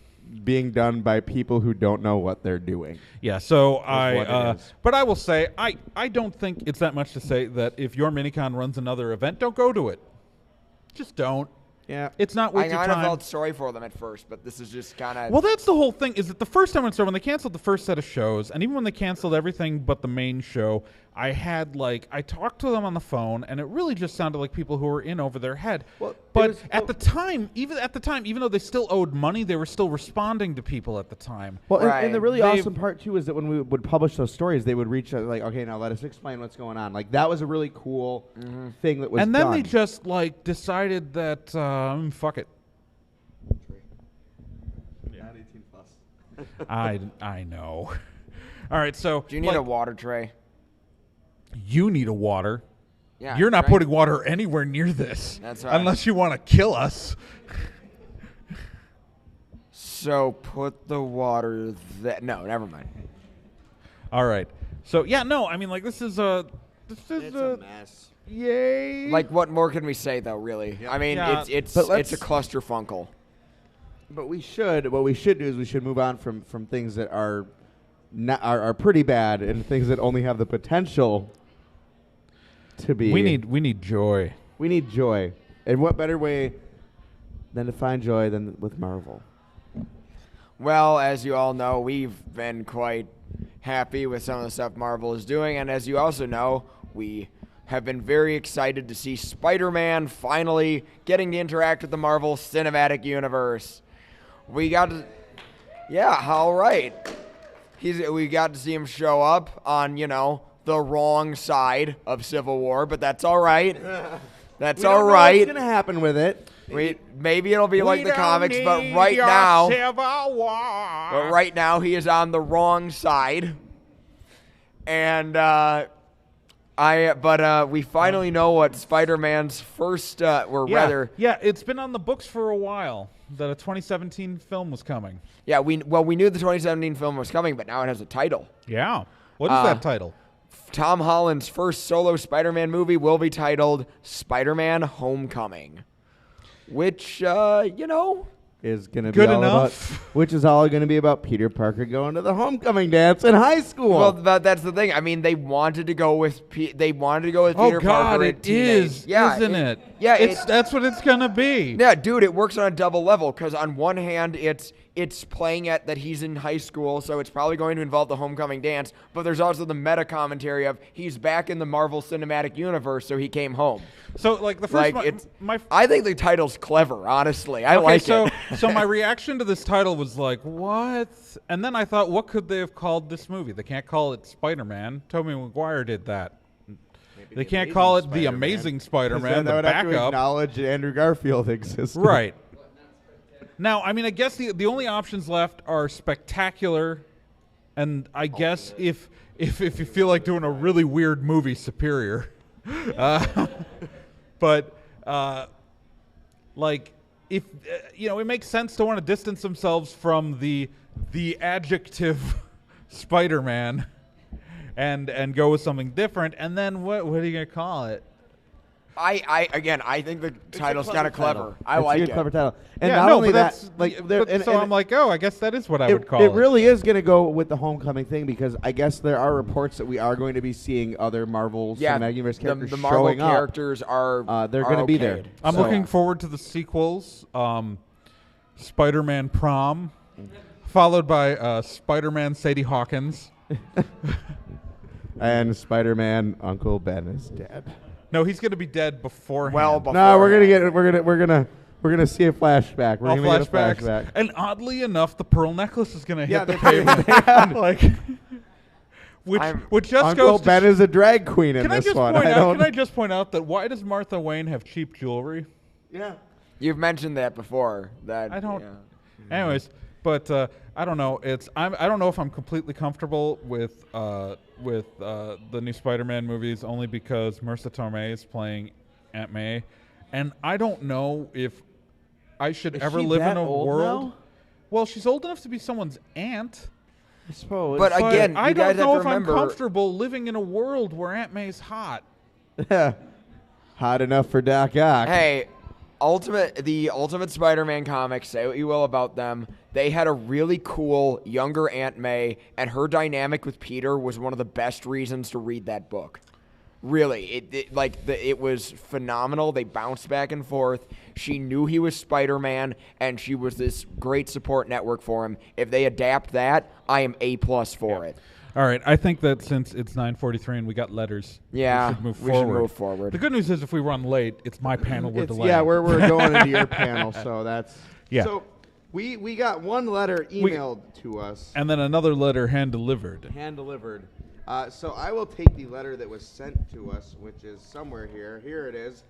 Speaker 2: being done by people who don't know what they're doing.
Speaker 1: Yeah, so
Speaker 2: what it is.
Speaker 1: but I will say, I don't think it's that much to say that if your MiniCon runs another event, don't go to it. Just don't.
Speaker 2: Yeah.
Speaker 1: It's not
Speaker 3: I
Speaker 1: worth your
Speaker 3: kind of
Speaker 1: time.
Speaker 3: felt sorry for them at first, but this is just kind of...
Speaker 1: Well, that's the whole thing, is that the first time when they canceled the first set of shows, and even when they canceled everything but the main show, I talked to them on the phone, and it really just sounded like people who were in over their head.
Speaker 2: Well,
Speaker 1: but at the time, even though they still owed money, they were still responding to people at the time.
Speaker 2: Well,
Speaker 3: Right.
Speaker 2: and the really awesome part, too, is that when we would publish those stories, they would reach out, like, okay, now let us explain what's going on. Like, that was a really cool thing that was
Speaker 1: And then
Speaker 2: done.
Speaker 1: they just, decided that, fuck it.
Speaker 2: Not 18 plus.
Speaker 1: I know. All right, so...
Speaker 3: Do you need a water tray?
Speaker 1: You need a water.
Speaker 3: Yeah.
Speaker 1: You're not
Speaker 3: right?
Speaker 1: putting water anywhere near this.
Speaker 3: That's right.
Speaker 1: Unless you want to kill us.
Speaker 3: So put the water No, never mind.
Speaker 1: All right. So, yeah, no, I mean, this is a...
Speaker 2: It's a mess.
Speaker 1: Yay.
Speaker 3: Like, what more can we say, though, really? I mean,
Speaker 1: Yeah.
Speaker 3: it's
Speaker 2: But
Speaker 3: a clusterfunkle.
Speaker 2: But what we should do is we should move on from things that are pretty bad and things that only have the potential to be.
Speaker 1: We need joy.
Speaker 2: We need joy. And what better way than to find joy than with Marvel?
Speaker 3: Well, as you all know, we've been quite happy with some of the stuff Marvel is doing, and as you also know, we have been very excited to see Spider-Man finally getting to interact with the Marvel Cinematic Universe. We got to... Yeah, all right. We got to see him show up on, the wrong side of Civil War, but that's all right. That's all right.
Speaker 2: What's going to happen with it?
Speaker 3: Maybe it'll be like the comics, but right now... But right now, he is on the wrong side. And we finally know what Spider-Man's first,
Speaker 1: Yeah, it's been on the books for a while that a 2017 film was coming.
Speaker 3: Yeah, we knew the 2017 film was coming, but now it has a title.
Speaker 1: Yeah. What is that title?
Speaker 3: Tom Holland's first solo Spider-Man movie will be titled Spider-Man Homecoming, which,
Speaker 2: is going to be
Speaker 1: Good
Speaker 2: all
Speaker 1: enough.
Speaker 2: about, which is all going to be about Peter Parker going to the homecoming dance in high school.
Speaker 3: Well, that's the thing. I mean, they wanted to go with Peter
Speaker 1: Oh, God,
Speaker 3: Parker.
Speaker 1: it is, isn't it?
Speaker 3: Yeah,
Speaker 1: that's what it's going to be.
Speaker 3: Yeah, dude, it works on a double level because on one hand, it's playing at that he's in high school, so it's probably going to involve the homecoming dance, but there's also the meta commentary of he's back in the Marvel Cinematic Universe, so he came home.
Speaker 1: So, the first
Speaker 3: I think the title's clever, honestly. I like it.
Speaker 1: So my reaction to this title was like, what? And then I thought, what could they have called this movie? They can't call it Spider-Man. Tobey Maguire did that. They can't call it The Amazing Spider-Man, the
Speaker 2: would have to
Speaker 1: backup.
Speaker 2: acknowledge Andrew Garfield exists.
Speaker 1: Right. Now, I mean, I guess the only options left are Spectacular, and I guess if you feel like doing a really weird movie, Superior. But if it makes sense to want to distance themselves from the adjective Spider-Man and go with something different, and then what are you gonna call it?
Speaker 3: I think the title's kind of clever. I
Speaker 2: It's
Speaker 3: like
Speaker 2: a good,
Speaker 3: it.
Speaker 2: clever title. And
Speaker 1: Yeah,
Speaker 2: not
Speaker 1: no,
Speaker 2: only
Speaker 1: but
Speaker 2: that,
Speaker 1: that's I'm like, oh, I guess that is what I would call
Speaker 2: it.
Speaker 1: it.
Speaker 2: It really is going to go with the homecoming thing because I guess there are reports that we are going to be seeing other Marvel Cinematic Universe characters
Speaker 3: the Marvel
Speaker 2: showing
Speaker 3: characters are
Speaker 2: they're going to be there.
Speaker 1: I'm
Speaker 2: So-
Speaker 1: looking forward to the sequels. Spider-Man Prom, followed by Spider-Man Sadie Hawkins.
Speaker 2: And Spider-Man Uncle Ben is dead.
Speaker 1: No, he's gonna be dead beforehand.
Speaker 3: Well, before.
Speaker 2: No, we're gonna see a flashback. We're
Speaker 1: All
Speaker 2: gonna get a
Speaker 1: flashbacks.
Speaker 2: flashback.
Speaker 1: And oddly enough, the pearl necklace is gonna
Speaker 2: Yeah,
Speaker 1: hit the
Speaker 2: that's
Speaker 1: pavement. Like, which just
Speaker 2: Uncle
Speaker 1: goes to
Speaker 2: Ben is a drag queen in
Speaker 1: Can I
Speaker 2: this
Speaker 1: just
Speaker 2: one.
Speaker 1: point
Speaker 2: I
Speaker 1: out?
Speaker 2: don't.
Speaker 1: Can I just point out that why does Martha Wayne have cheap jewelry?
Speaker 2: Yeah.
Speaker 3: You've mentioned that before. That
Speaker 1: I don't.
Speaker 3: yeah.
Speaker 1: Anyways, but I don't know. I don't know if I'm completely comfortable with the new Spider-Man movies, only because Marisa Tomei is playing Aunt May, and I don't know if I should ever live in a world.
Speaker 2: Now?
Speaker 1: Well, she's old enough to be someone's aunt.
Speaker 2: I suppose.
Speaker 3: But again,
Speaker 1: I
Speaker 3: you guys
Speaker 1: don't know
Speaker 3: have
Speaker 1: if
Speaker 3: to
Speaker 1: I'm
Speaker 3: remember.
Speaker 1: comfortable living in a world where Aunt May's hot.
Speaker 2: Hot enough for Doc Ock.
Speaker 3: Hey, the Ultimate Spider-Man comics, say what you will about them, they had a really cool younger Aunt May, and her dynamic with Peter was one of the best reasons to read that book. Really, it was phenomenal. They bounced back and forth. She knew he was Spider-Man, and she was this great support network for him. If they adapt that, I am A+ for it.
Speaker 1: All right, I think that since it's 9:43 and we got letters,
Speaker 3: Yeah,
Speaker 1: we should move forward. The good news is if we run late, it's my panel we're delaying.
Speaker 2: Yeah, we're going into your panel, so that's
Speaker 1: Yeah.
Speaker 2: So we got one letter emailed to us,
Speaker 1: And then another letter hand-delivered.
Speaker 2: hand delivered. So I will take the letter that was sent to us, which is somewhere here. Here it is,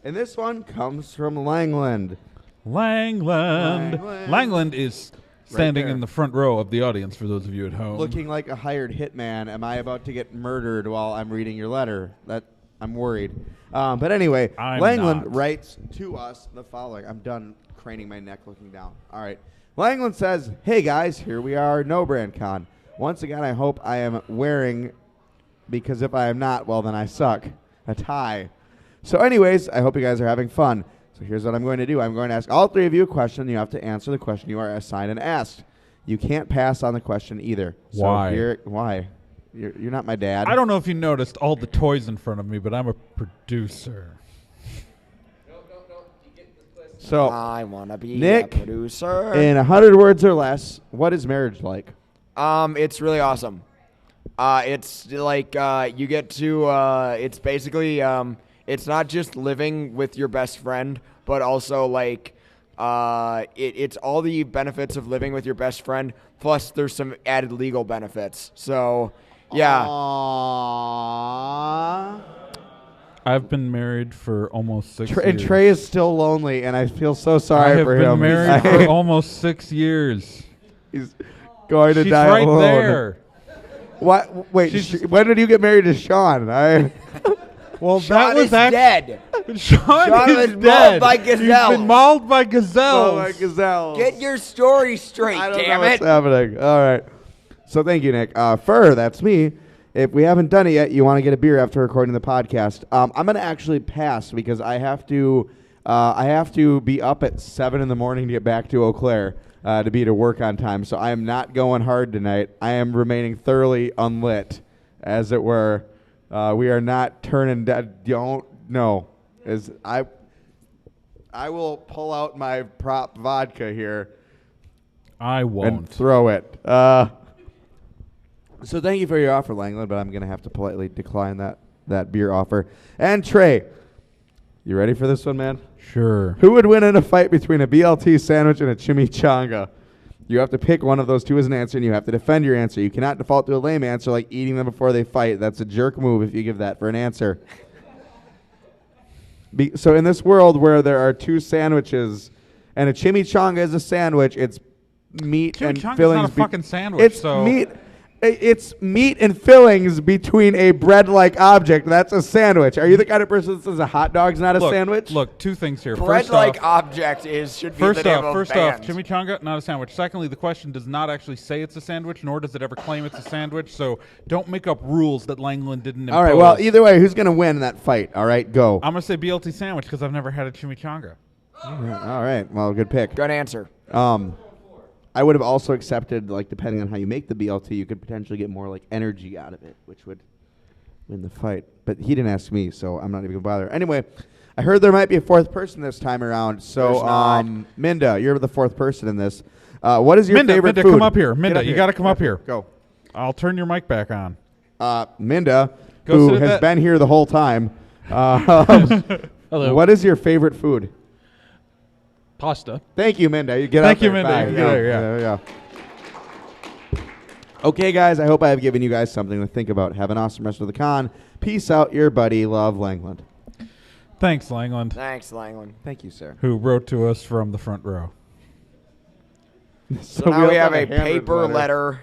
Speaker 2: and this one comes from Langland.
Speaker 1: Langland.
Speaker 2: Langland.
Speaker 1: Langland is standing
Speaker 2: there.
Speaker 1: in the front row of the audience for those of you at home.
Speaker 2: Looking like a hired hitman. Am I about to get murdered while I'm reading your letter? That I'm worried. But anyway,
Speaker 1: I'm
Speaker 2: Langland
Speaker 1: not.
Speaker 2: writes to us the following. I'm done craning my neck looking down. All right. Langland says, "Hey guys, here we are, No Brand Con. Once again, I hope I am wearing, because if I am not, well then I suck, a tie. So anyways, I hope you guys are having fun. So here's what I'm going to do. I'm going to ask all three of you a question. You have to answer the question you are assigned and asked. You can't pass on the question either. So
Speaker 1: Why?
Speaker 2: Why? You're not my dad.
Speaker 1: I don't know if you noticed all the toys in front of me, but I'm a producer.
Speaker 2: So,
Speaker 3: I want to be
Speaker 2: Nick,
Speaker 3: a producer.
Speaker 2: in 100 words or less, what is marriage like?
Speaker 3: It's really awesome. It's like you get to. It's basically. It's not just living with your best friend, but also like. It's all the benefits of living with your best friend. Plus, there's some added legal benefits. So, yeah.
Speaker 2: Aww.
Speaker 1: I've been married for almost 6 years.
Speaker 2: And Trey is still lonely, and I feel so sorry
Speaker 1: I have
Speaker 2: for
Speaker 1: been
Speaker 2: him.
Speaker 1: married for almost 6 years.
Speaker 2: He's going to
Speaker 1: She's
Speaker 2: die
Speaker 1: right
Speaker 2: alone.
Speaker 1: there.
Speaker 2: What? Wait,
Speaker 1: She's-
Speaker 2: when did you get married to Sean?
Speaker 1: Well,
Speaker 3: Sean
Speaker 1: that was
Speaker 3: is
Speaker 1: dead.
Speaker 3: dead.
Speaker 1: Sean
Speaker 3: was
Speaker 1: is
Speaker 3: mauled
Speaker 1: dead.
Speaker 3: by
Speaker 1: He's
Speaker 3: gazelles.
Speaker 1: been mauled by gazelles.
Speaker 2: Oh, my gazelles.
Speaker 3: Get your story straight,
Speaker 2: I don't
Speaker 3: damn
Speaker 2: know
Speaker 3: it.
Speaker 2: what's happening. All right. So thank you, Nick. Fur, that's me. If we haven't done it yet, you want to get a beer after recording the podcast. I'm going to actually pass because I have to be up at 7 in the morning to get back to Eau Claire to be to work on time. So I am not going hard tonight. I am remaining thoroughly unlit, as it were. We are not turning dead. Don't know. I will pull out my prop vodka here
Speaker 1: I
Speaker 2: and
Speaker 1: won't.
Speaker 2: throw it. So thank you for your offer, Langland, but I'm going to have to politely decline that beer offer. And Trey, you ready for this one, man?
Speaker 1: Sure.
Speaker 2: Who would win in a fight between a BLT sandwich and a chimichanga? You have to pick one of those two as an answer, and you have to defend your answer. You cannot default to a lame answer like eating them before they fight. That's a jerk move if you give that for an answer. So in this world where there are two sandwiches, and a chimichanga is a sandwich, it's meat and
Speaker 1: Chimichanga's
Speaker 2: fillings.
Speaker 1: not a fucking sandwich.
Speaker 2: It's
Speaker 1: so
Speaker 2: meat. It's meat and fillings between a bread-like object. That's a sandwich. Are you the kind of person that says a hot dog's not a sandwich?
Speaker 1: Look, two things here.
Speaker 3: Bread-like object should be the name of a
Speaker 1: First off,
Speaker 3: band.
Speaker 1: chimichanga, not a sandwich. Secondly, the question does not actually say it's a sandwich, nor does it ever claim it's a sandwich. So don't make up rules that Langland didn't impose.
Speaker 2: All right. Well, either way, who's going to win that fight? All right, go.
Speaker 1: I'm gonna say BLT sandwich because I've never had a chimichanga.
Speaker 2: All right. Well, good pick.
Speaker 3: Good answer.
Speaker 2: I would have also accepted, like, depending on how you make the BLT, you could potentially get more, like, energy out of it, which would win the fight. But he didn't ask me, so I'm not even going to bother. Anyway, I heard there might be a fourth person this time around. So,
Speaker 3: There's not.
Speaker 2: Minda, you're the fourth person in this. What is your favorite
Speaker 1: Minda,
Speaker 2: food?
Speaker 1: come up here.
Speaker 2: Get
Speaker 1: Minda, you got to come up here.
Speaker 2: Go.
Speaker 1: I'll turn your mic back on.
Speaker 2: Minda,
Speaker 1: Go
Speaker 2: who
Speaker 1: sit at
Speaker 2: has
Speaker 1: that-
Speaker 2: been here the whole time.
Speaker 4: Hello.
Speaker 2: What is your favorite food?
Speaker 4: Pasta.
Speaker 2: Thank you, Minda. You get
Speaker 1: Thank
Speaker 2: out
Speaker 1: you,
Speaker 2: there.
Speaker 1: Minda.
Speaker 2: Bye.
Speaker 1: You get out, yeah.
Speaker 2: There we go. Okay, guys, I hope I have given you guys something to think about. Have an awesome rest of the con. Peace out, your buddy, Love Langland.
Speaker 1: Thanks, Langland,
Speaker 3: Thanks, Langland.
Speaker 2: Thank you, sir.
Speaker 1: who wrote to us from the front row.
Speaker 3: So now we have a
Speaker 2: handwritten
Speaker 3: paper letter.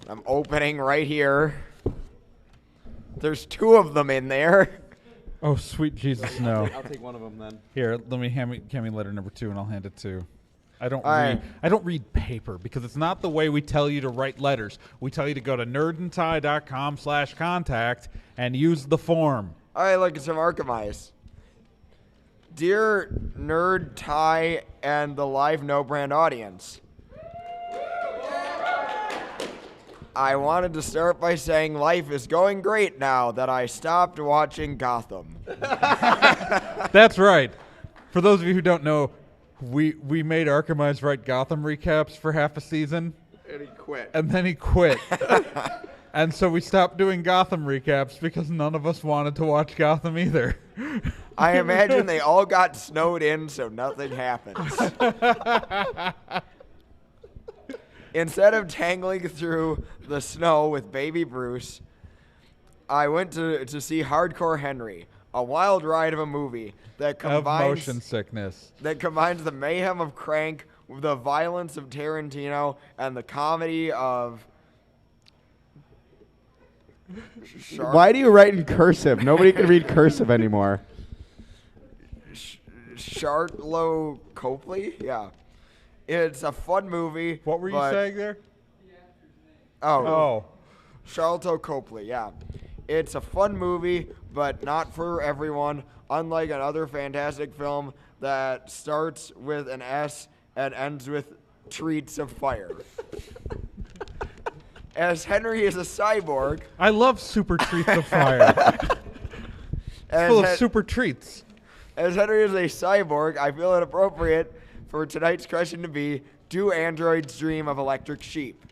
Speaker 3: I'm opening right here. There's 2 of them in there.
Speaker 1: Oh, sweet Jesus, no.
Speaker 2: I'll take one of them then.
Speaker 1: Here, let me hand me letter number 2, and I'll hand it to. I don't
Speaker 3: All
Speaker 1: read.
Speaker 3: right.
Speaker 1: I don't read paper because it's not the way we tell you to write letters. We tell you to go to nerdandtie.com/contact and use the form.
Speaker 3: All right, look at some Archimize. Dear Nerd, Ty, and the live No Brand audience. I wanted to start by saying life is going great now that I stopped watching Gotham.
Speaker 1: That's right. For those of you who don't know, we made Archimize write Gotham recaps for half a season,
Speaker 2: And he quit.
Speaker 1: and then he quit. And so we stopped doing Gotham recaps because none of us wanted to watch Gotham either.
Speaker 3: I imagine they all got snowed in, so nothing happens. Instead of tangling through the snow with baby Bruce, I went to see Hardcore Henry, a wild ride of a movie that
Speaker 1: Of
Speaker 3: combines
Speaker 1: motion sickness.
Speaker 3: the mayhem of Crank with the violence of Tarantino and the comedy of
Speaker 2: Why do you write in cursive? Nobody can read cursive anymore.
Speaker 3: Charlotte Copley. Yeah, it's a fun movie.
Speaker 1: What were you
Speaker 3: but-
Speaker 1: saying there?
Speaker 3: Oh, Charlotte Copley. Yeah, it's a fun movie, but not for everyone. Unlike another fantastic film that starts with an S and ends with treats of fire. As Henry is a cyborg,
Speaker 1: I love super treats of fire.
Speaker 3: as,
Speaker 1: Full of
Speaker 3: Hen-
Speaker 1: super treats.
Speaker 3: as Henry is a cyborg, I feel it appropriate for tonight's question to be: do androids dream of electric sheep?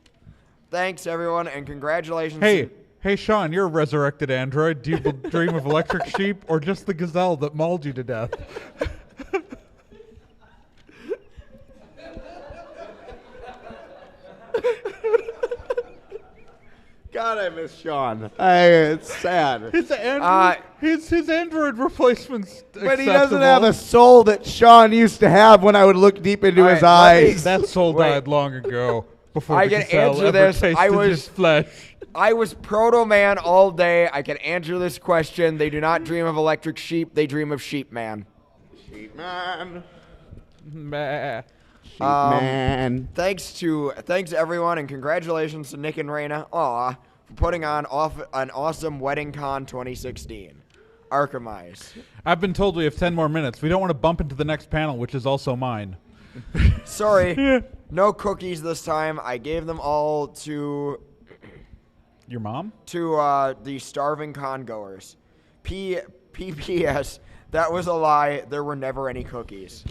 Speaker 3: Thanks, everyone, and congratulations.
Speaker 1: Hey, Sean, you're a resurrected android. Do you dream of electric sheep or just the gazelle that mauled you to death?
Speaker 2: God, I miss Sean. It's sad.
Speaker 1: His android, his android replacement's
Speaker 2: But he doesn't have a soul that Sean used to have when I would look deep into
Speaker 3: All
Speaker 2: his
Speaker 3: right, let me-
Speaker 2: eyes.
Speaker 1: That soul
Speaker 3: Wait.
Speaker 1: died long ago before
Speaker 3: I
Speaker 1: the
Speaker 3: can
Speaker 1: gazelle
Speaker 3: answer
Speaker 1: ever
Speaker 3: this.
Speaker 1: tasted
Speaker 3: I was-
Speaker 1: his flesh.
Speaker 3: I was Proto Man all day. I can answer this question. They do not dream of electric sheep. They dream of sheep man.
Speaker 2: Sheep man.
Speaker 1: Meh.
Speaker 2: Sheep man.
Speaker 3: Thanks everyone, and congratulations to Nick and Raina for putting on an awesome Wedding Con 2016. Archimize.
Speaker 1: I've been told we have 10 more minutes. We don't want to bump into the next panel, which is also mine.
Speaker 3: Sorry, no cookies this time. I gave them all to
Speaker 1: Your mom?
Speaker 3: the starving con goers. PPS, that was a lie. There were never any cookies.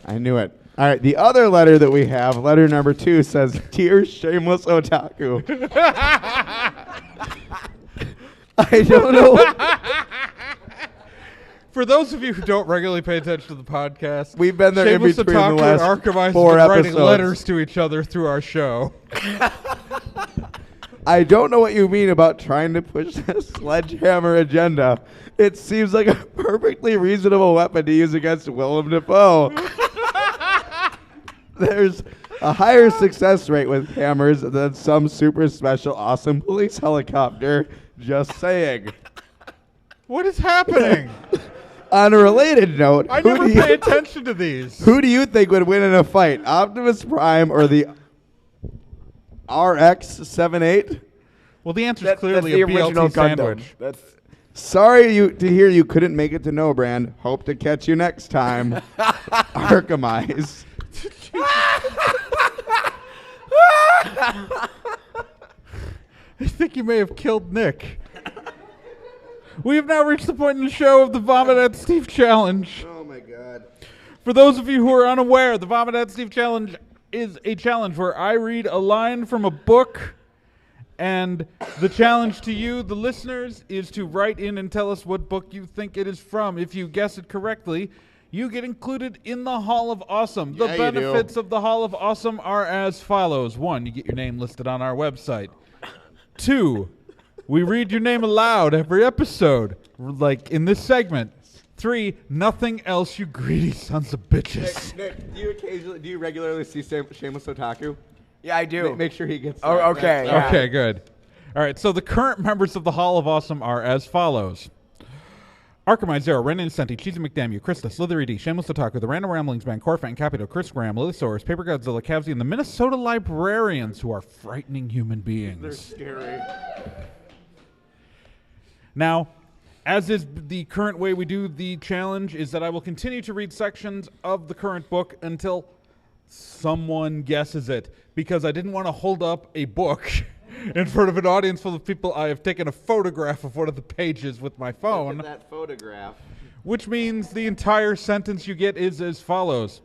Speaker 2: I knew it. All right, the other letter that we have, letter number 2, says, Dear Shameless Otaku. I don't know.
Speaker 1: For those of you who don't regularly pay attention to the podcast,
Speaker 2: We've been there in
Speaker 1: Shameless
Speaker 2: between the
Speaker 1: Otaku
Speaker 2: last
Speaker 1: and Archimize
Speaker 2: 4
Speaker 1: have been writing
Speaker 2: episodes.
Speaker 1: letters to each other through our show.
Speaker 2: I don't know what you mean about trying to push a sledgehammer agenda. It seems like a perfectly reasonable weapon to use against Willem Dafoe. There's a higher success rate with hammers than some super special awesome police helicopter. Just saying.
Speaker 1: What is happening?
Speaker 2: On a related note,
Speaker 1: I
Speaker 2: who
Speaker 1: never
Speaker 2: do you-
Speaker 1: pay attention to these.
Speaker 2: Who do you think would win in a fight, Optimus Prime or the RX-78?
Speaker 1: Well, the answer is
Speaker 3: That's
Speaker 1: clearly
Speaker 3: the
Speaker 1: a
Speaker 3: original
Speaker 1: BLT
Speaker 3: Gundam.
Speaker 1: sandwich.
Speaker 3: That's
Speaker 2: Sorry to hear you couldn't make it to No Brand. Hope to catch you next time. Archimize.
Speaker 1: I think you may have killed Nick. We have now reached the point in the show of the Vomit at Steve Challenge.
Speaker 2: Oh my God.
Speaker 1: For those of you who are unaware, the Vomit at Steve Challenge is a challenge where I read a line from a book And the challenge to you, the listeners, is to write in and tell us what book you think it is from. If you guess it correctly, you get included in the Hall of Awesome. The benefits of the Hall of Awesome are as follows. 1, you get your name listed on our website. 2, we read your name aloud every episode, like in this segment. 3, nothing else, you greedy sons of bitches.
Speaker 2: Nick, do you regularly see Shameless Otaku?
Speaker 3: Yeah, I do.
Speaker 2: Make sure he gets that.
Speaker 3: Oh, okay. Yeah.
Speaker 1: Okay, good. All right, so the current members of the Hall of Awesome are as follows. Arkham Zero, Ren Incenti, Cheesy McDamn, Krista, Slithery D, Shameless Otaku, The Random Ramblings Band, Corfan, Capito, Chris Graham, Lilithasaurus, Paper Godzilla, Cavsy, and the Minnesota Librarians, who are frightening human beings.
Speaker 2: They're scary.
Speaker 1: Now, as is the current way we do the challenge, is that I will continue to read sections of the current book until someone guesses it, because I didn't want to hold up a book in front of an audience full of people. I have taken a photograph of one of the pages with my phone.
Speaker 2: Look at that photograph.
Speaker 1: Which means the entire sentence you get is as follows.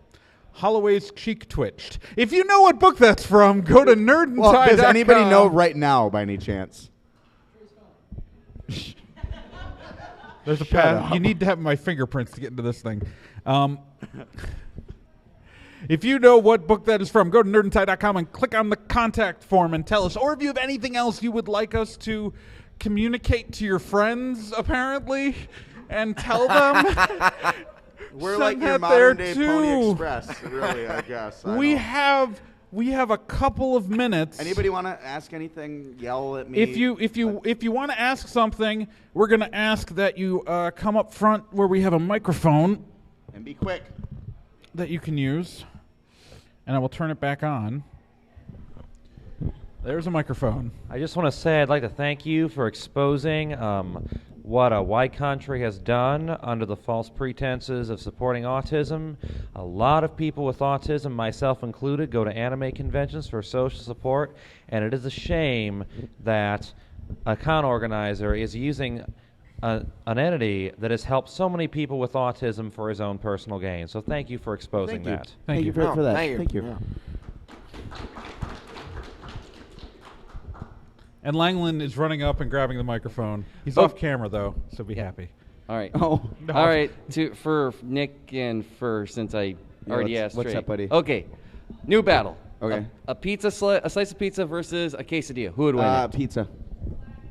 Speaker 1: Holloway's cheek twitched. If you know what book that's from, go to nerdandtie.com.
Speaker 2: Well, does anybody know right now by any chance?
Speaker 1: There's a path. You need to have my fingerprints to get into this thing. If you know what book that is from, go to nerdandtie.com and click on the contact form and tell us. Or if you have anything else you would like us to communicate to your friends, apparently, and tell them.
Speaker 2: We're
Speaker 1: send
Speaker 2: like your
Speaker 1: that there
Speaker 2: modern-day
Speaker 1: too.
Speaker 2: Pony Express, really, I guess.
Speaker 1: We have a couple of minutes.
Speaker 2: Anybody want to ask anything? Yell at me.
Speaker 1: If you want to ask something, we're going to ask that you come up front where we have a microphone.
Speaker 2: And be quick.
Speaker 1: That you can use. And I will turn it back on. There's a microphone.
Speaker 5: I just want to say I'd like to thank you for exposing what a white country has done under the false pretenses of supporting autism. A lot of people with autism, myself included, go to anime conventions for social support, and it is a shame that a con organizer is using an entity that has helped so many people with autism for his own personal gain. So thank you for exposing that.
Speaker 1: Thank you
Speaker 2: for that.
Speaker 3: Thank you.
Speaker 2: Yeah.
Speaker 1: And Langland is running up and grabbing the microphone. He's off camera, though, so be happy.
Speaker 6: All right.
Speaker 2: Oh.
Speaker 1: No.
Speaker 6: All right. For Nick and since I already asked
Speaker 2: what's
Speaker 6: straight.
Speaker 2: up, buddy?
Speaker 6: Okay. New battle.
Speaker 2: Okay.
Speaker 6: A slice of pizza versus a quesadilla. Who would win?
Speaker 2: Pizza.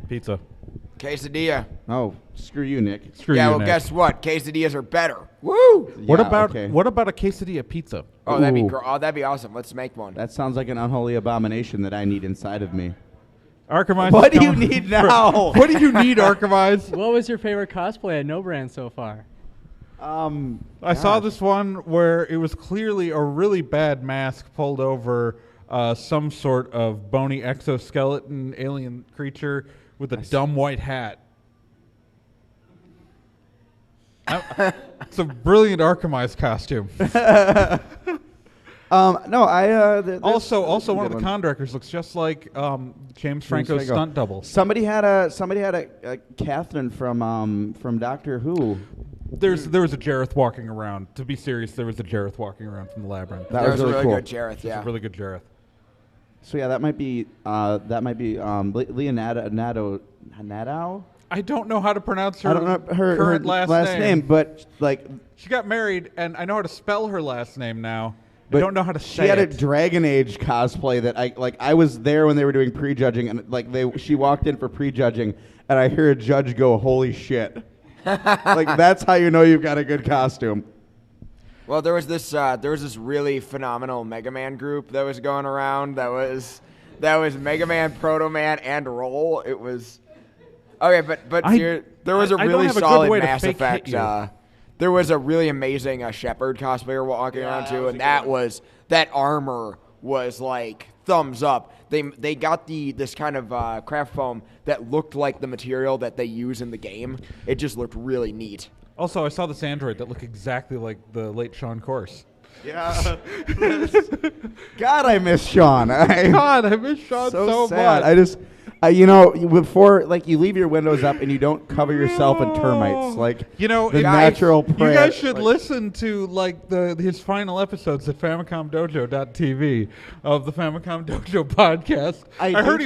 Speaker 1: Pizza.
Speaker 3: Quesadilla.
Speaker 2: Oh, screw you, Nick.
Speaker 1: Screw
Speaker 3: Yeah,
Speaker 1: you,
Speaker 3: well,
Speaker 1: Nick.
Speaker 3: guess what? Quesadillas are better. Woo!
Speaker 1: What
Speaker 2: Yeah,
Speaker 1: about
Speaker 2: okay.
Speaker 1: what about a quesadilla pizza?
Speaker 3: Oh, that'd be
Speaker 2: Ooh.
Speaker 3: that'd be awesome. Let's make one.
Speaker 2: That sounds like an unholy abomination that I need inside of me.
Speaker 1: Arkham
Speaker 2: What do you need now?
Speaker 1: What do you need, Arkham?
Speaker 7: What was your favorite cosplay at No Brand so far?
Speaker 1: I saw this one where it was clearly a really bad mask pulled over some sort of bony exoskeleton alien creature with a dumb white hat. It's a brilliant Arkham costume.
Speaker 2: No,
Speaker 1: Also, one of the
Speaker 2: con.
Speaker 1: con directors looks just like James Franco's stunt double.
Speaker 2: Somebody had a Catherine from Doctor Who.
Speaker 1: There was a Jareth walking around. To be serious, there was a Jareth walking around from the labyrinth.
Speaker 2: That
Speaker 3: That
Speaker 2: was
Speaker 3: was a
Speaker 2: really
Speaker 3: really
Speaker 2: cool.
Speaker 3: good Jareth,
Speaker 1: It's
Speaker 3: yeah.
Speaker 1: a really good Jareth.
Speaker 2: So yeah, that might be Leonardo Nadeau.
Speaker 1: I don't know how to pronounce her
Speaker 2: I don't know her
Speaker 1: current last name,
Speaker 2: but like
Speaker 1: she got married, and I know how to spell her last name now. I
Speaker 2: But
Speaker 1: don't know how to say
Speaker 2: she had a
Speaker 1: it.
Speaker 2: Dragon Age cosplay that I was there when they were doing prejudging, and she walked in for prejudging, and I hear a judge go, "Holy shit!" Like that's how you know you've got a good costume.
Speaker 3: Well, there was this really phenomenal Mega Man group that was going around. That was Mega Man, Proto Man, and Roll. It was okay, but there was a
Speaker 1: I don't
Speaker 3: really
Speaker 1: have a good
Speaker 3: solid
Speaker 1: way to
Speaker 3: Mass
Speaker 1: fake
Speaker 3: Effect.
Speaker 1: hit you.
Speaker 3: There was a really amazing Shepard cosplayer walking around
Speaker 2: that
Speaker 3: too,
Speaker 2: was
Speaker 3: and
Speaker 2: a
Speaker 3: that armor was like thumbs up. They got this kind of craft foam that looked like the material that they use in the game. It just looked really neat.
Speaker 1: Also, I saw this android that looked exactly like the late Sean Corse.
Speaker 2: Yeah. God, I miss Sean.
Speaker 1: God, I miss Sean so
Speaker 2: sad.
Speaker 1: much.
Speaker 2: Before, you leave your windows up and you don't cover yourself in termites, the natural prey.
Speaker 1: You guys should listen to his final episodes at FamicomDojo.tv of the Famicom Dojo podcast. I heard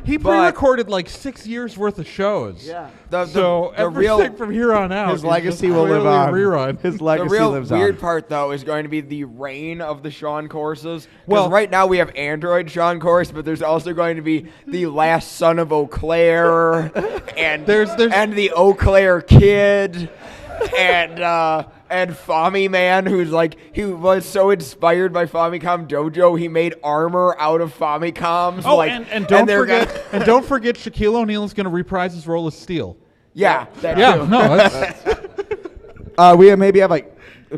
Speaker 1: he pre-recorded 6 years worth of shows.
Speaker 2: Yeah.
Speaker 1: Everything from here on out,
Speaker 2: his legacy will live on.
Speaker 1: Rerun.
Speaker 2: His legacy lives on.
Speaker 3: The real weird part, though, is going to be the reign of the Sean courses. Well, right now we have Android Sean course, but there's also going to be the last son of Eau Claire, and and the Eau Claire kid, and Fami Man, who's he was so inspired by Famicom Dojo, he made armor out of Famicoms.
Speaker 1: Oh, and don't forget Shaquille O'Neal is going to reprise his role as Steel.
Speaker 3: Yeah,
Speaker 2: we maybe have a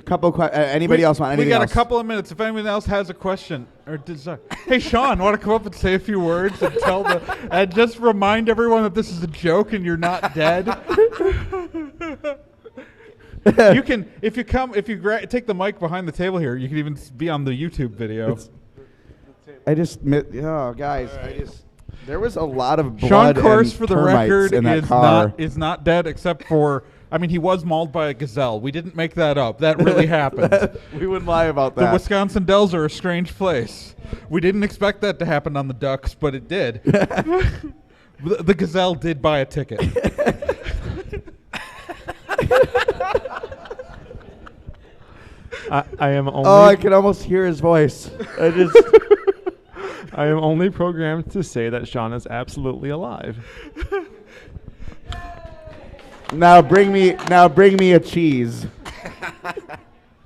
Speaker 2: couple of questions. Anybody else want anything else?
Speaker 1: We got a couple of minutes. If anyone else has a question or desire. Hey, Sean, want to come up and say a few words and and just remind everyone that this is a joke and you're not dead? You can, if you take the mic behind the table here, you can even be on the YouTube video.
Speaker 2: There was a lot of blood.
Speaker 1: Sean Course, for the
Speaker 2: termites
Speaker 1: record,
Speaker 2: in that
Speaker 1: is not dead, except for, he was mauled by a gazelle. We didn't make that up. That really happened.
Speaker 2: We wouldn't lie about that.
Speaker 1: The Wisconsin Dells are a strange place. We didn't expect that to happen on the Ducks, but it did. The gazelle did buy a ticket.
Speaker 8: I am only.
Speaker 2: Oh, I can almost hear his voice.
Speaker 8: I am only programmed to say that Sean is absolutely alive.
Speaker 2: Now bring me a cheese.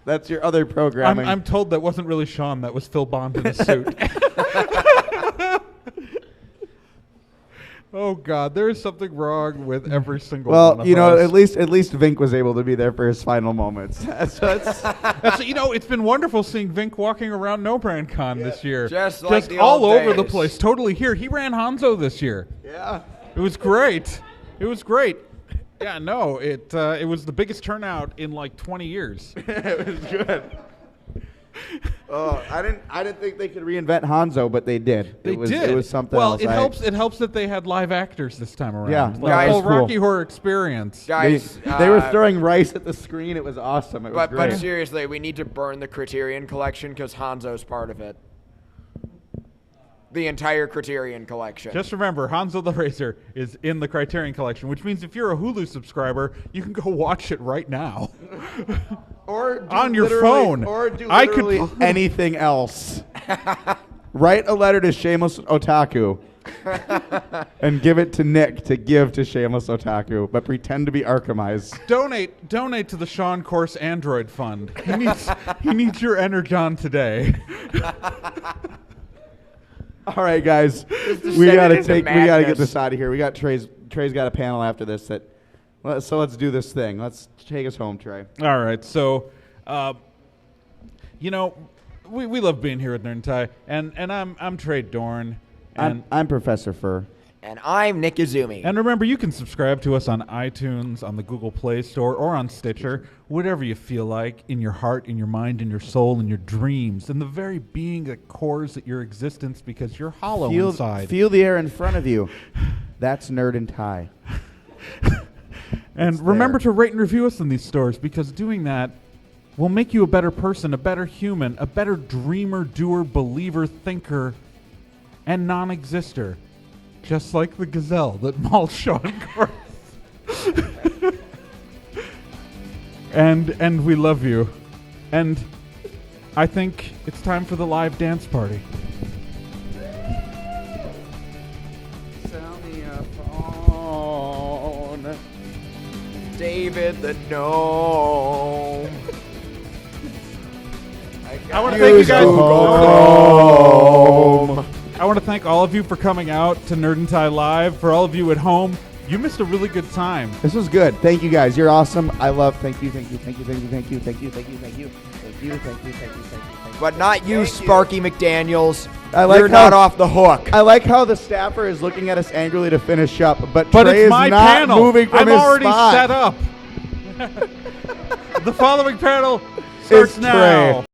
Speaker 2: That's your other programming.
Speaker 1: I'm told that wasn't really Sean. That was Phil Bond in a suit. Oh God, there is something wrong with every single one of us.
Speaker 2: at least Vink was able to be there for his final moments. It's
Speaker 1: been wonderful seeing Vink walking around NoBrandCon this year.
Speaker 3: Just
Speaker 1: all over the place, totally here. He ran Hanzo this year.
Speaker 2: Yeah.
Speaker 1: It was great. Yeah, no, it was the biggest turnout in 20 years.
Speaker 2: It was good. I didn't think they could reinvent Hanzo, but they did. It was something else.
Speaker 1: Well, it helps that they had live actors this time around.
Speaker 2: Yeah,
Speaker 1: the whole Rocky Horror experience.
Speaker 3: Guys,
Speaker 2: they were throwing rice at the screen. It was awesome. It was great.
Speaker 3: But seriously, we need to burn the Criterion collection because Hanzo's part of it. The entire Criterion collection.
Speaker 1: Just remember, Hanzo the Racer is in the Criterion collection, which means if you're a Hulu subscriber, you can go watch it right now.
Speaker 2: Or
Speaker 1: on your phone.
Speaker 2: Or do literally anything else. Write a letter to Shameless Otaku and give it to Nick to give to Shameless Otaku, but pretend to be Arkhamize.
Speaker 1: Donate to the Sean Course Android Fund. He needs your Energon today.
Speaker 2: All right, guys, we gotta get this out of here. We got Trey's got a panel after this. So let's do this thing. Let's take us home, Trey.
Speaker 1: All right, so we love being here at Nerd and Tie, and I'm Trey Dorn, and
Speaker 2: I'm Professor Fur.
Speaker 3: And I'm Nick Izumi.
Speaker 1: And remember, you can subscribe to us on iTunes, on the Google Play Store, or on Stitcher, whatever you feel like, in your heart, in your mind, in your soul, in your dreams, in the very being that cores at your existence because you're hollow inside.
Speaker 2: Feel the air in front of you. That's Nerd and Tie.
Speaker 1: And remember to rate and review us in these stores, because doing that will make you a better person, a better human, a better dreamer, doer, believer, thinker, and non-exister. Just like the gazelle that mauled Sean Course. And we love you. And I think it's time for the live dance party.
Speaker 2: Sell me a phone.
Speaker 3: David the Gnome.
Speaker 1: I want to thank you guys. I want to thank all of you for coming out to Nerd and Tie Live. For all of you at home, you missed a really good time.
Speaker 2: This was good. Thank you guys. You're awesome. I love. Thank you.
Speaker 3: But not you, Sparky McDaniels.
Speaker 2: You're
Speaker 3: not off the hook.
Speaker 2: I like how the staffer is looking at us angrily to finish up, but
Speaker 1: But
Speaker 2: Trey
Speaker 1: it's
Speaker 2: is
Speaker 1: my
Speaker 2: not
Speaker 1: panel.
Speaker 2: moving from
Speaker 1: I'm
Speaker 2: his
Speaker 1: already
Speaker 2: spot.
Speaker 1: set up. The following panel starts
Speaker 2: It's
Speaker 1: now.
Speaker 2: Trey.